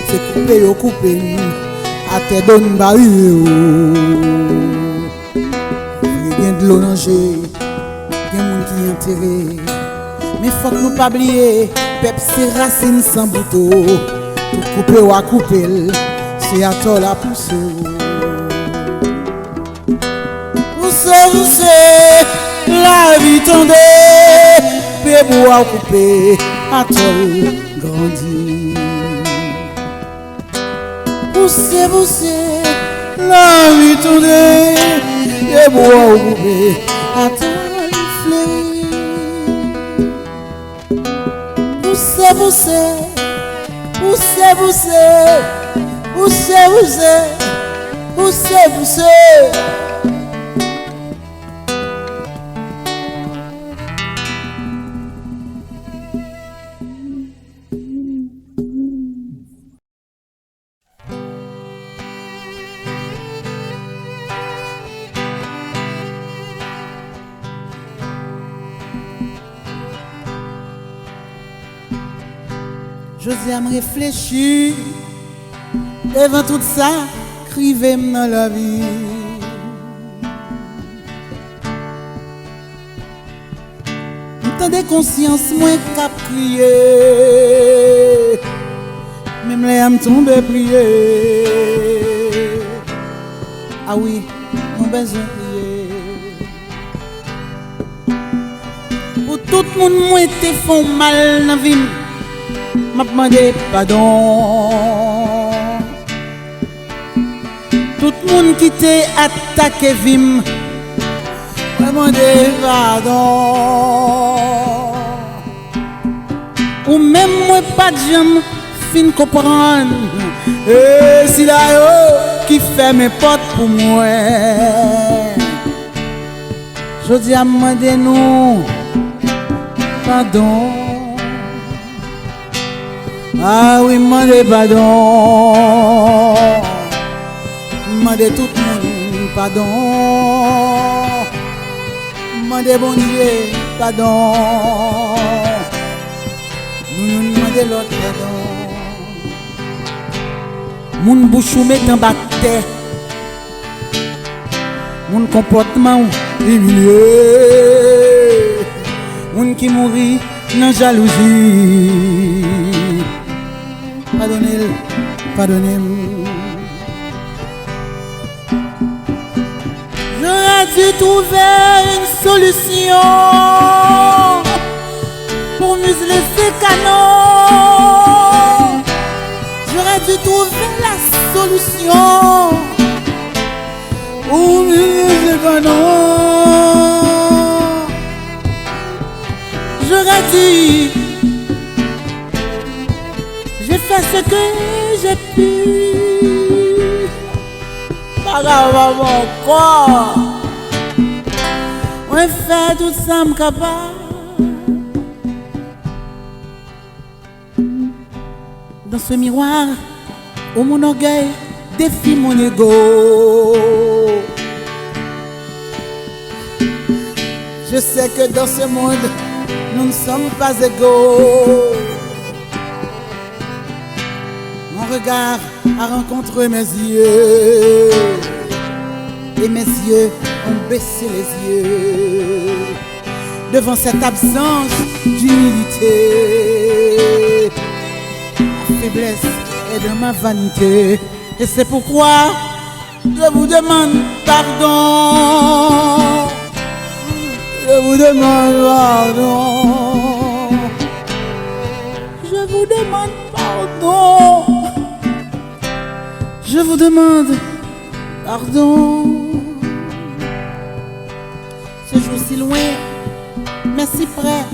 c'est couper ou couper, à te donne barrière. Il y a de l'eau danger, il y a des gens qui enterré, mais faut que nous pas oublier, peuple c'est racine sans bouton, tout couper ou à couper, c'est à toi la pousser. Vous savez, la vie tendait, puis bois coupé, à tol grandi. Vous savez, la vie tendait, puis bois coupé, à tol fleuri. Vous savez, Josiane réfléchit devant tout ça, crivez-moi dans la vie. M'tendez conscience, moins qu'à crier, même les âmes tombent prier. Ah oui, on besoin prier. Pour tout le monde, moi, te font mal dans la vie. M'a demandé pardon. Tout le monde qui t'a attaqué vim, m'a demandé pardon. Ou même moi pas de jambes fin comprendre. Et si là qui fait mes portes pour moi, je dis à demander nous pardon. Ah oui, demandez pardon. Demandez tout le monde pardon. Demandez bon Dieu pardon. Nous demandez l'autre pardon. Mon bouche ou met en bas de terre. Mon comportement humilié. Mon qui mourit dans jalousie. Pardonnez-le, pardonnez-moi. J'aurais dû trouver une solution pour museler ces canons. J'aurais dû trouver la solution pour museler ces canons. J'aurais dû. J'ai fait ce que j'ai pu. Pas grave encore. On fait tout ça capable. Dans ce miroir où mon orgueil défie mon ego, je sais que dans ce monde nous ne sommes pas égaux. Mon regard a rencontré mes yeux et mes yeux ont baissé les yeux devant cette absence d'humilité. Ma faiblesse est de ma vanité et c'est pourquoi je vous demande pardon. Je vous demande pardon. Je vous demande pardon. Je vous demande pardon. Ce jour si loin, mais si près,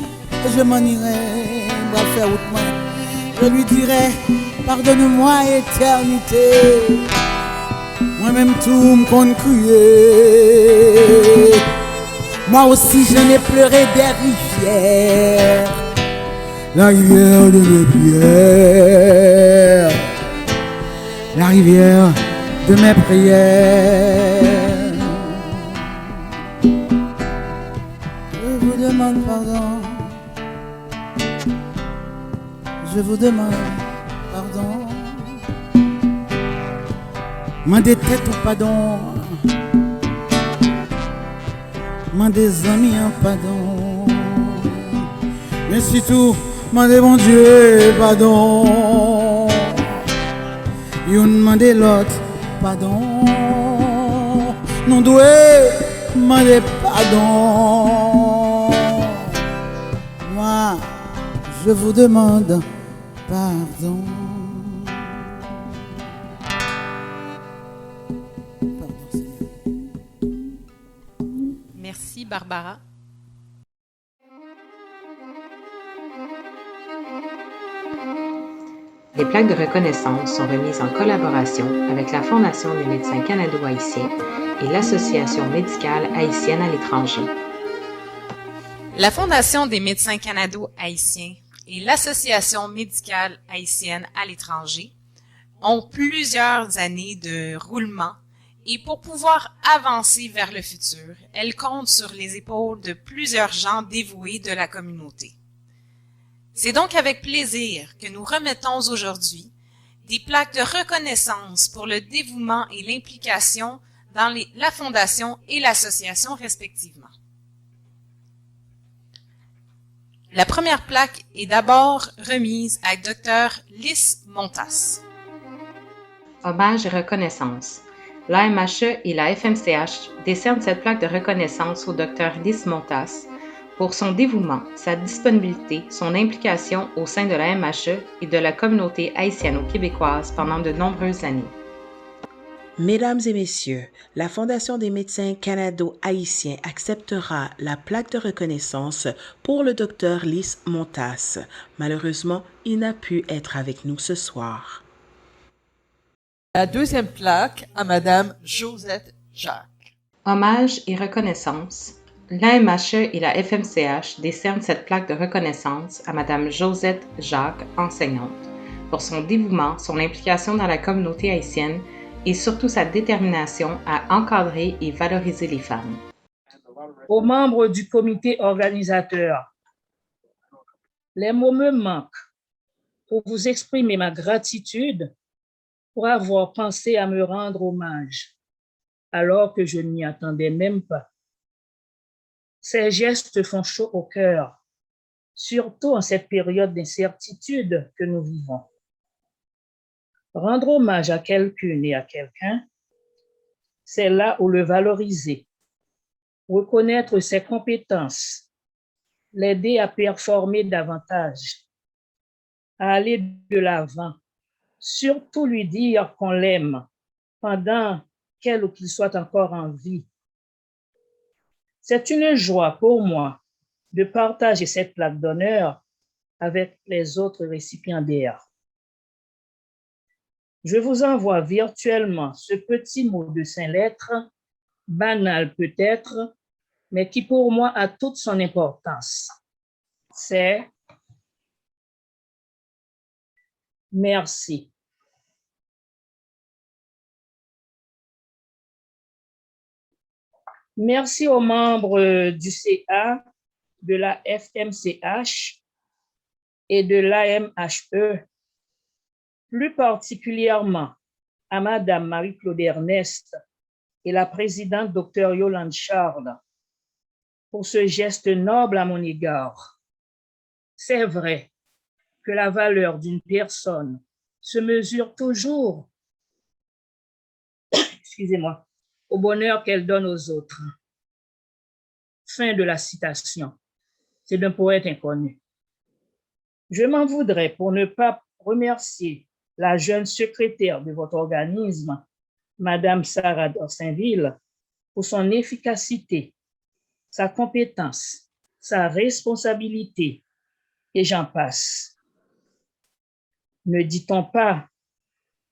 je m'en irai, va faire autrement. Je lui dirai, pardonne-moi éternité. Moi-même tout me compte crier. Moi aussi je n'ai pleuré des rivières, la rivière de mes prières, la rivière de mes prières. Je vous demande pardon. je vous demande pardon. Mandez tête ou pardon. Mandez amis en pardon. Mais surtout, mandez mon Dieu pardon. Yon mandez l'autre pardon. Non doué, mandez pardon. Moi, je vous demande pardon. Merci, Barbara. Les plaques de reconnaissance sont remises en collaboration avec la Fondation des médecins canado-haïtiens et l'Association médicale haïtienne à l'étranger. La Fondation des médecins canado-haïtiens et l'Association médicale haïtienne à l'étranger ont plusieurs années de roulement et pour pouvoir avancer vers le futur, elles comptent sur les épaules de plusieurs gens dévoués de la communauté. C'est donc avec plaisir que nous remettons aujourd'hui des plaques de reconnaissance pour le dévouement et l'implication dans la Fondation et l'association respectivement. La première plaque est d'abord remise à Dr. Lys Montas. Hommage et reconnaissance. L'AMHE et la FMCH décernent cette plaque de reconnaissance au Dr. Lys Montas pour son dévouement, sa disponibilité, son implication au sein de la MHE et de la communauté haïtiano-québécoise pendant de nombreuses années. Mesdames et messieurs, la Fondation des médecins canado-haïtiens acceptera la plaque de reconnaissance pour le Dr. Lys Montas. Malheureusement, il n'a pu être avec nous ce soir. La deuxième plaque à Madame Josette Jacques. Hommage et reconnaissance. L'AMHE et la FMCH décernent cette plaque de reconnaissance à Madame Josette Jacques, enseignante, pour son dévouement, son implication dans la communauté haïtienne et surtout sa détermination à encadrer et valoriser les femmes. Aux membres du comité organisateur, les mots me manquent pour vous exprimer ma gratitude pour avoir pensé à me rendre hommage, alors que je n'y attendais même pas. Ces gestes font chaud au cœur, surtout en cette période d'incertitude que nous vivons. Rendre hommage à quelqu'une et à quelqu'un, c'est là où le valoriser, reconnaître ses compétences, l'aider à performer davantage, à aller de l'avant, surtout lui dire qu'on l'aime pendant qu'elle ou qu'il soit encore en vie. C'est une joie pour moi de partager cette plaque d'honneur avec les autres récipiendaires. Je vous envoie virtuellement ce petit mot de 5 lettres, banal peut-être, mais qui pour moi a toute son importance. C'est merci. Merci aux membres du CA, de la FMCH et de l'AMHE, plus particulièrement à Madame Marie-Claude Ernest et la présidente Dr. Yolande Charles pour ce geste noble à mon égard. C'est vrai que la valeur d'une personne se mesure toujours, excusez-moi, au bonheur qu'elle donne aux autres. Fin de la citation. C'est d'un poète inconnu. Je m'en voudrais pour ne pas remercier la jeune secrétaire de votre organisme, Madame Sarah Dorsainville, pour son efficacité, sa compétence, sa responsabilité, et j'en passe. Ne dit-on pas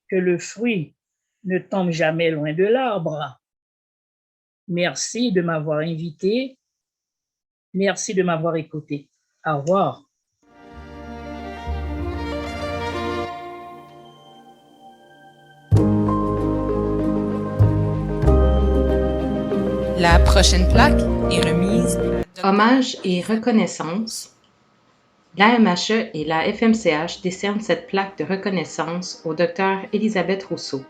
que le fruit ne tombe jamais loin de l'arbre? Merci de m'avoir invité. Merci de m'avoir écouté. Au revoir. La prochaine plaque est remise. Hommage et reconnaissance. La MHE et la FMCH décernent cette plaque de reconnaissance au Dr Elisabeth Rousseau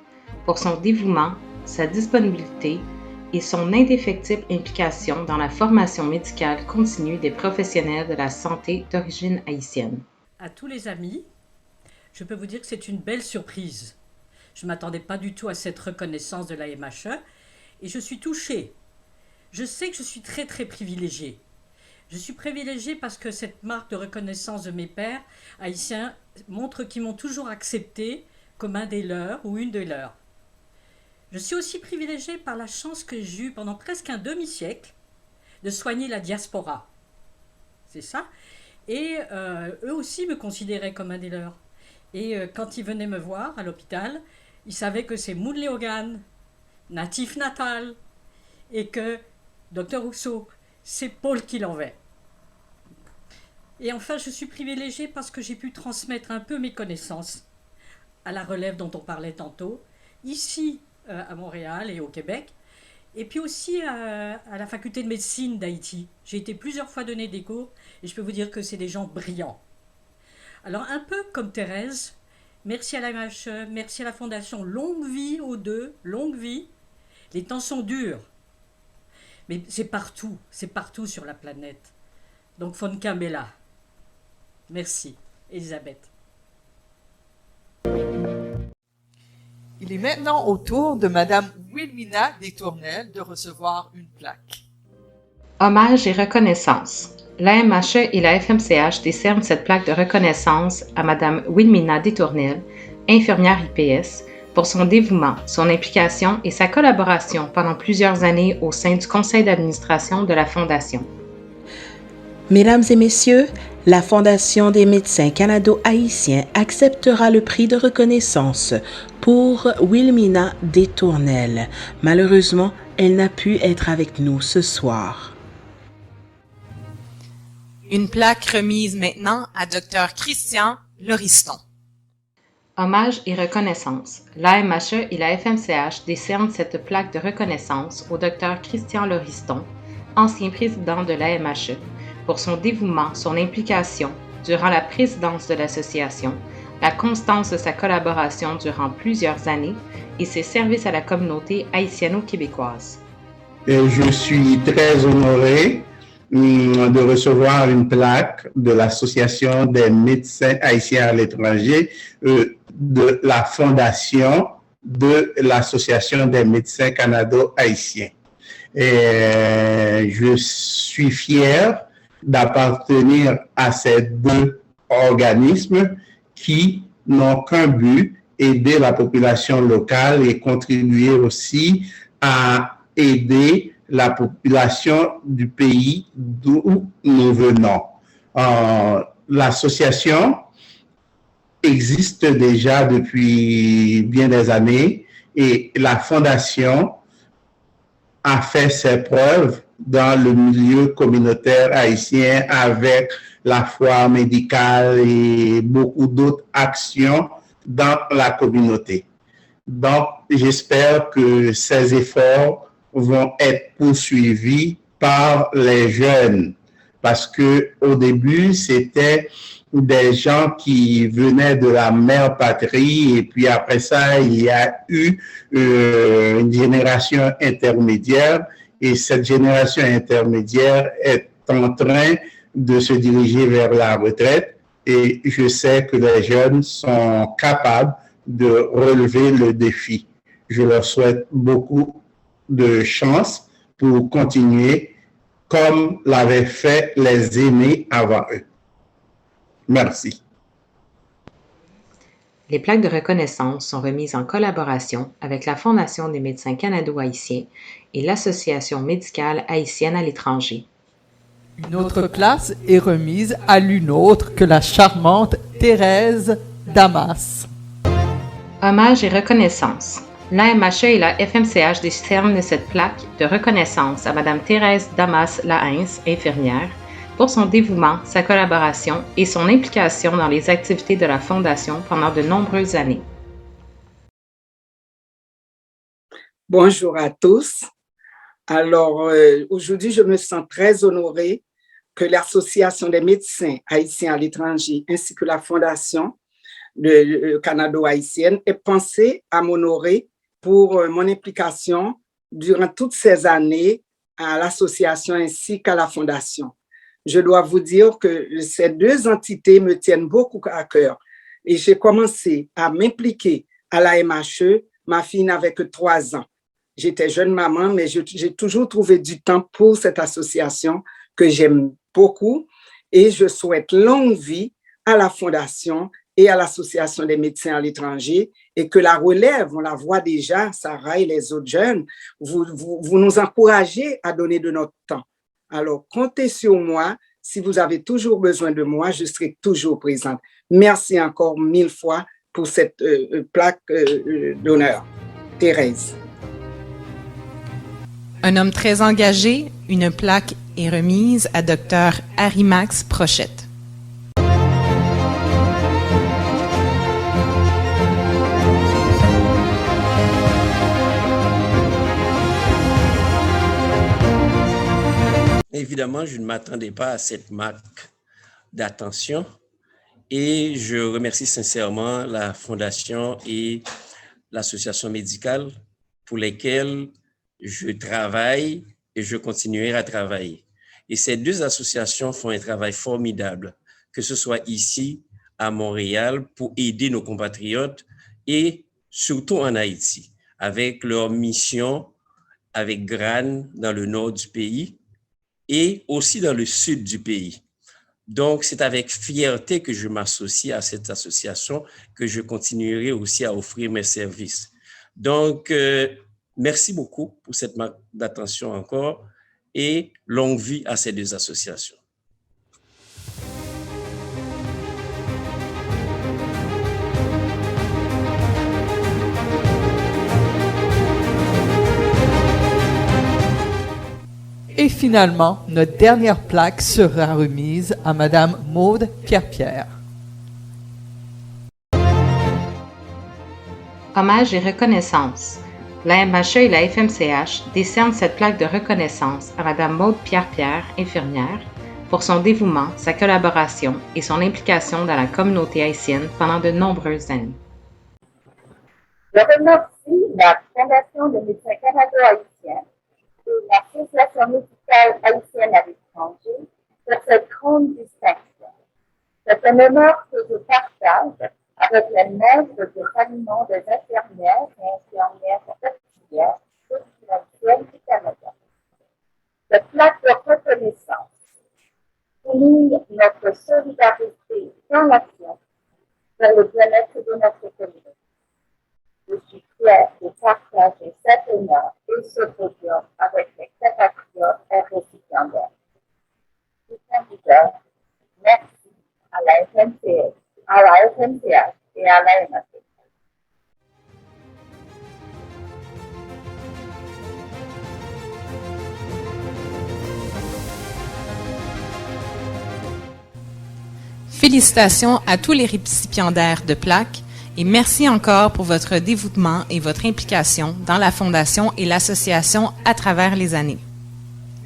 pour son dévouement, sa disponibilité et son indéfectible implication dans la formation médicale continue des professionnels de la santé d'origine haïtienne. À tous les amis, je peux vous dire que c'est une belle surprise. Je ne m'attendais pas du tout à cette reconnaissance de la MHE et je suis touchée. Je sais que je suis très très privilégiée. Je suis privilégiée parce que cette marque de reconnaissance de mes pairs haïtiens montre qu'ils m'ont toujours accepté comme un des leurs ou une des leurs. Je suis aussi privilégiée par la chance que j'ai eue pendant presque un demi-siècle de soigner la diaspora. C'est ça. Et eux aussi me considéraient comme un des leurs. Et quand ils venaient me voir à l'hôpital, ils savaient que c'est Moudley Hogan, natif natal, et que Dr Rousseau, c'est Paul qui l'envait. Et enfin, je suis privilégiée parce que j'ai pu transmettre un peu mes connaissances à la relève dont on parlait tantôt, ici à Montréal et au Québec, et puis aussi à la faculté de médecine d'Haïti. J'ai été plusieurs fois donner des cours et je peux vous dire que c'est des gens brillants. Alors un peu comme Thérèse, merci à la MHE, merci à la Fondation, longue vie aux deux, longue vie. Les temps sont durs, mais c'est partout sur la planète. Donc Fonkambela. Merci, Elisabeth. Il est maintenant au tour de Madame Wilmina Destournel de recevoir une plaque. Hommage et reconnaissance. La MHE et la FMCH décernent cette plaque de reconnaissance à Madame Wilmina Destournel, infirmière IPS, pour son dévouement, son implication et sa collaboration pendant plusieurs années au sein du conseil d'administration de la Fondation. Mesdames et messieurs, la Fondation des médecins canado-haïtiens acceptera le prix de reconnaissance pour Wilmina Destournel. Malheureusement, elle n'a pu être avec nous ce soir. Une plaque remise maintenant à Dr Christian Lauriston. Hommage et reconnaissance. L'AMHE et la FMCH décernent cette plaque de reconnaissance au Dr Christian Lauriston, ancien président de l'AMHE, pour son dévouement, son implication durant la présidence de l'association, la constance de sa collaboration durant plusieurs années et ses services à la communauté haïtiano-québécoise. Je suis très honoré de recevoir une plaque de l'Association des médecins haïtiens à l'étranger, de la fondation de l'Association des médecins canado-haïtiens. Et je suis fier d'appartenir à ces deux organismes qui n'ont qu'un but, aider la population locale et contribuer aussi à aider la population du pays d'où nous venons. L'association existe déjà depuis bien des années et la fondation a fait ses preuves dans le milieu communautaire haïtien avec la foire médicale et beaucoup d'autres actions dans la communauté. Donc, j'espère que ces efforts vont être poursuivis par les jeunes parce que au début, c'était des gens qui venaient de la mère patrie et puis après ça, il y a eu une génération intermédiaire et cette génération intermédiaire est en train de se diriger vers la retraite et je sais que les jeunes sont capables de relever le défi. Je leur souhaite beaucoup de chance pour continuer comme l'avaient fait les aînés avant eux. Merci. Les plaques de reconnaissance sont remises en collaboration avec la Fondation des médecins canado-haïtiens et l'Association médicale haïtienne à l'étranger. Une autre place est remise à l'une autre que la charmante Thérèse Damas. Hommage et reconnaissance. L'AMHE et la FMCH décernent cette plaque de reconnaissance à Mme Thérèse Damas-Lahains, infirmière, pour son dévouement, sa collaboration et son implication dans les activités de la Fondation pendant de nombreuses années. Bonjour à tous. Alors, aujourd'hui, je me sens très honorée que l'Association des médecins haïtiens à l'étranger ainsi que la Fondation de canado-haïtienne aient pensé à m'honorer pour mon implication durant toutes ces années à l'association ainsi qu'à la Fondation. Je dois vous dire que ces deux entités me tiennent beaucoup à cœur et j'ai commencé à m'impliquer à la MHE. Ma fille n'avait que 3 ans. J'étais jeune maman, mais j'ai toujours trouvé du temps pour cette association que j'aime beaucoup et je souhaite longue vie à la Fondation et à l'Association des médecins à l'étranger et que la relève, on la voit déjà, Sarah et les autres jeunes, vous nous encouragez à donner de notre temps. Alors, comptez sur moi. Si vous avez toujours besoin de moi, je serai toujours présente. Merci encore 1000 fois pour cette plaque d'honneur. Thérèse. Un homme très engagé, une plaque est remise à Dr. Harry-Max Prochette. Évidemment, je ne m'attendais pas à cette marque d'attention et je remercie sincèrement la Fondation et l'association médicale pour lesquelles je travaille et je continuerai à travailler. Et ces deux associations font un travail formidable, que ce soit ici à Montréal pour aider nos compatriotes et surtout en Haïti, avec leur mission avec GRAN dans le nord du pays et aussi dans le sud du pays. Donc, c'est avec fierté que je m'associe à cette association, que je continuerai aussi à offrir mes services. Donc, merci beaucoup pour cette marque d'attention encore et longue vie à ces deux associations. Et finalement, notre dernière plaque sera remise à Madame Maude Pierre-Pierre. Hommage et reconnaissance. La MHE et la FMCH décernent cette plaque de reconnaissance à Madame Maude Pierre-Pierre, infirmière, pour son dévouement, sa collaboration et son implication dans la communauté haïtienne pendant de nombreuses années. Je remercie la Fondation des médecins canado-haïtiens et l'Association médicale haïtienne à l'étranger pour cette grande distinction. C'est un honneur que je partage avec les membres du ralliement des infirmières et infirmières auxiliaires du Canada. Cette plaque de reconnaissance souligne notre solidarité dans l'action vers le bien-être de notre communauté. Je suis fière de partager cet honneur et ce podium avec mes compatriotes et récipiendaires. Merci à la FMCH et à la MHE. Félicitations à tous les récipiendaires de plaques et merci encore pour votre dévouement et votre implication dans la Fondation et l'association à travers les années.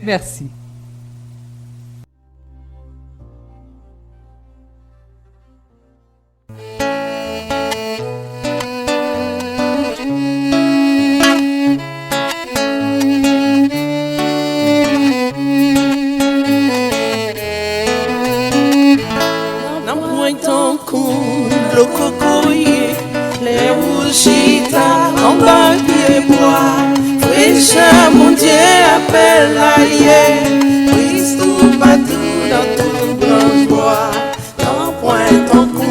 Merci. Mon Dieu appelle l'allié, prise tout partout dans toute branche bois. Dans point ton cou,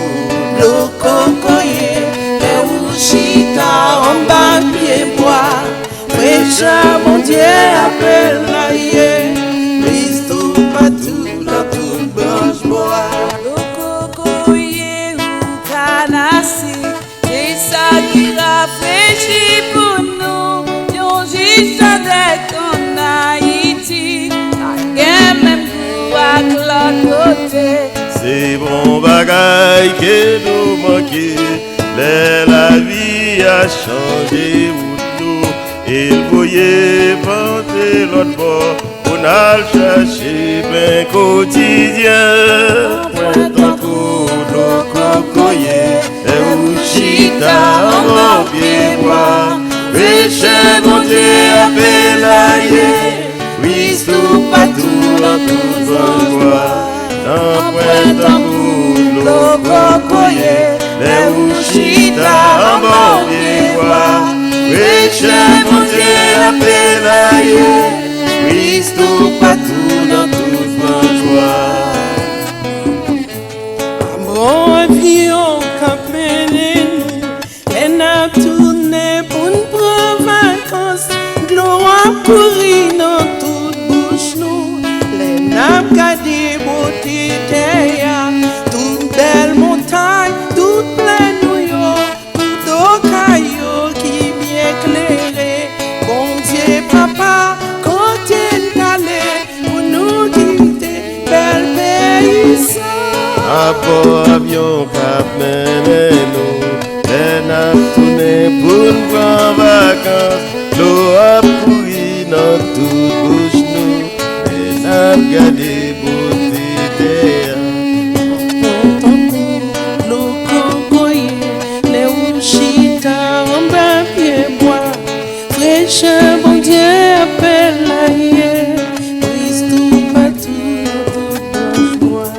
le cocoyer, les ouchita en bas pied bois. Prêcha, mon Dieu appelle l'allié, prise tout partout dans toute branche bois. Le cocoyer ou canassi, c'est ça qui rafraîchit pour nous. En Haïti, même à côté. C'est bon bagaille que nous manquons. La vie a changé pour nous. Et le voyez vanter l'autre bord. On a cherché marché plein quotidien. Printemps coulot cocoyer, et où chita en mon pied bois. Péché mon Dieu appelaillé, oui tout partout dans tout endroit. En printemps coulot cocoyer, et où chita en mon pied bois. Péché mon Dieu appelaillé, oui tout partout dans tout endroit. Bon avion capelé nous, les n'a tourné pour nous prendre vacances. Gloire pourrie dans toute bouche nous, les n'a gardé beauté terre, toute belle montagne, toute pleine New York, tout caillou qui bien éclairé. Bon Dieu papa, quand il allait pour nous quitter, belle pays ça. À bord avion cap mené nous, les n'a tourné pour nous prendre vacances. L'eau a couru dans toute bouche nous, les n'a gardé beauté terre. L'eau cocoyer, les ouchita en bas pied bois. Fraîcheur bon Dieu appelle l'aïe, brise tout partout dans tout bois.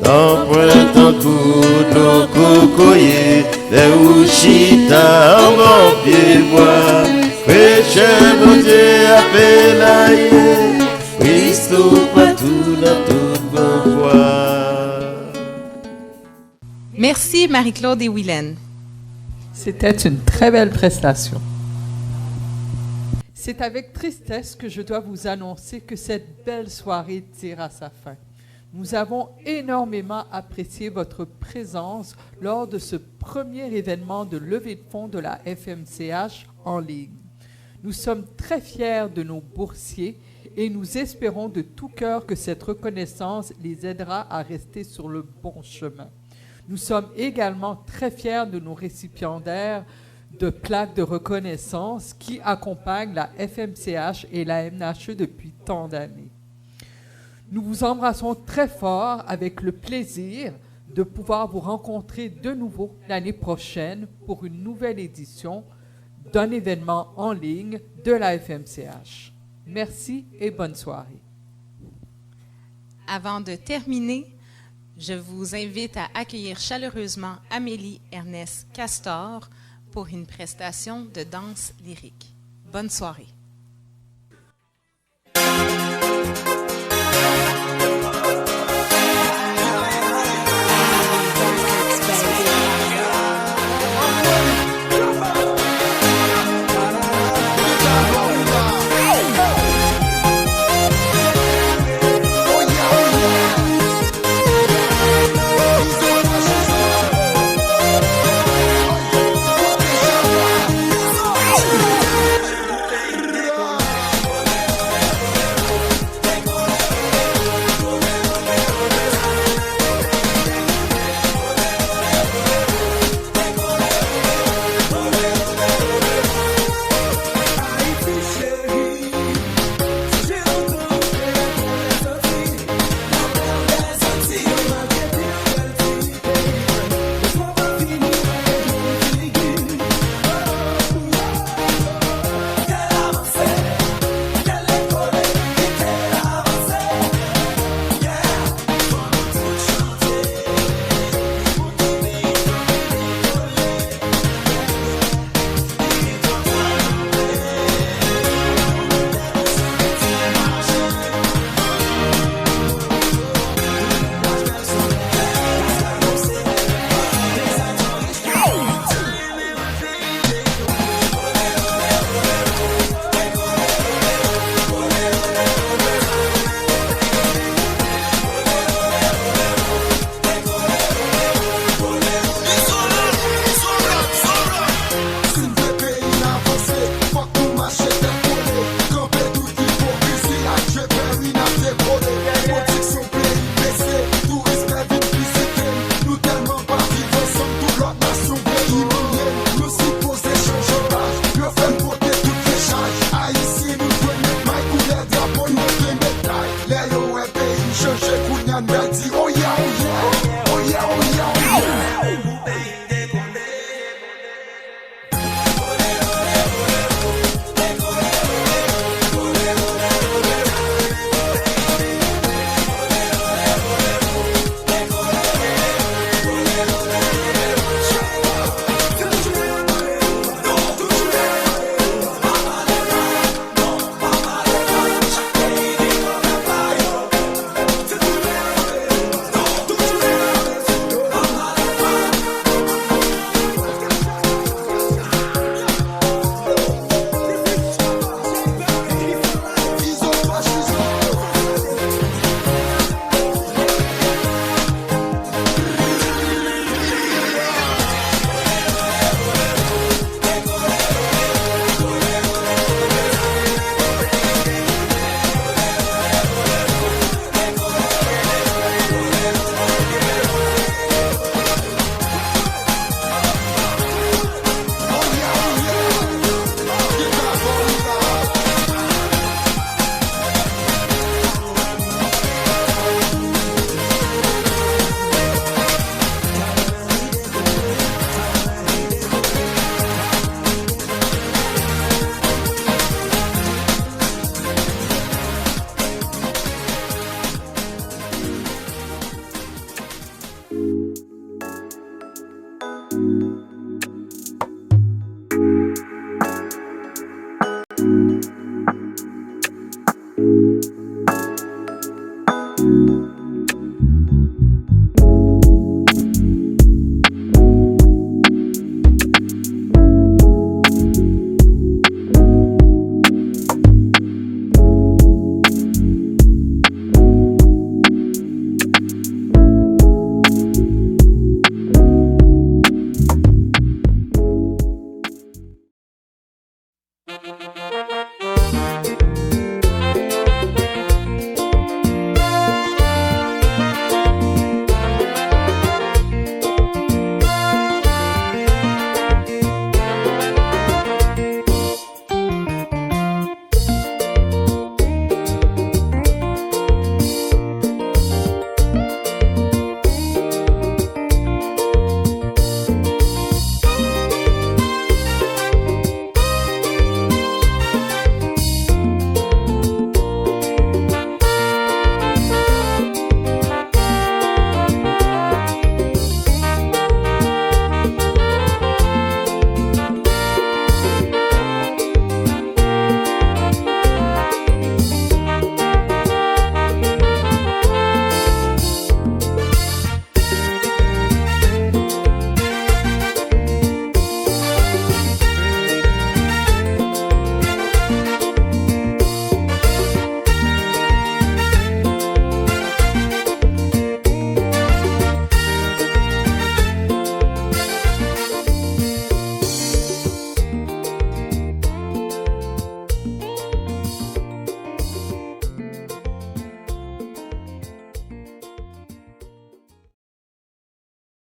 En printemps coulot cocoyer, les ouchita en bon pied bois. Fraîcheur bon Dieu appelaillé, brise tout partout dans tout bon bois. Merci Marie-Claude et Willen. C'était une très belle prestation. C'est avec tristesse que je dois vous annoncer que cette belle soirée tire à sa fin. Nous avons énormément apprécié votre présence lors de ce premier événement de levée de fonds de la FMCH en ligne. Nous sommes très fiers de nos boursiers et nous espérons de tout cœur que cette reconnaissance les aidera à rester sur le bon chemin. Nous sommes également très fiers de nos récipiendaires de plaques de reconnaissance qui accompagnent la FMCH et la MNHE depuis tant d'années. Nous vous embrassons très fort avec le plaisir de pouvoir vous rencontrer de nouveau l'année prochaine pour une nouvelle édition d'un événement en ligne de la FMCH. Merci et bonne soirée. Avant de terminer, je vous invite à accueillir chaleureusement Amélie Ernest Castor pour une prestation de danse lyrique. Bonne soirée.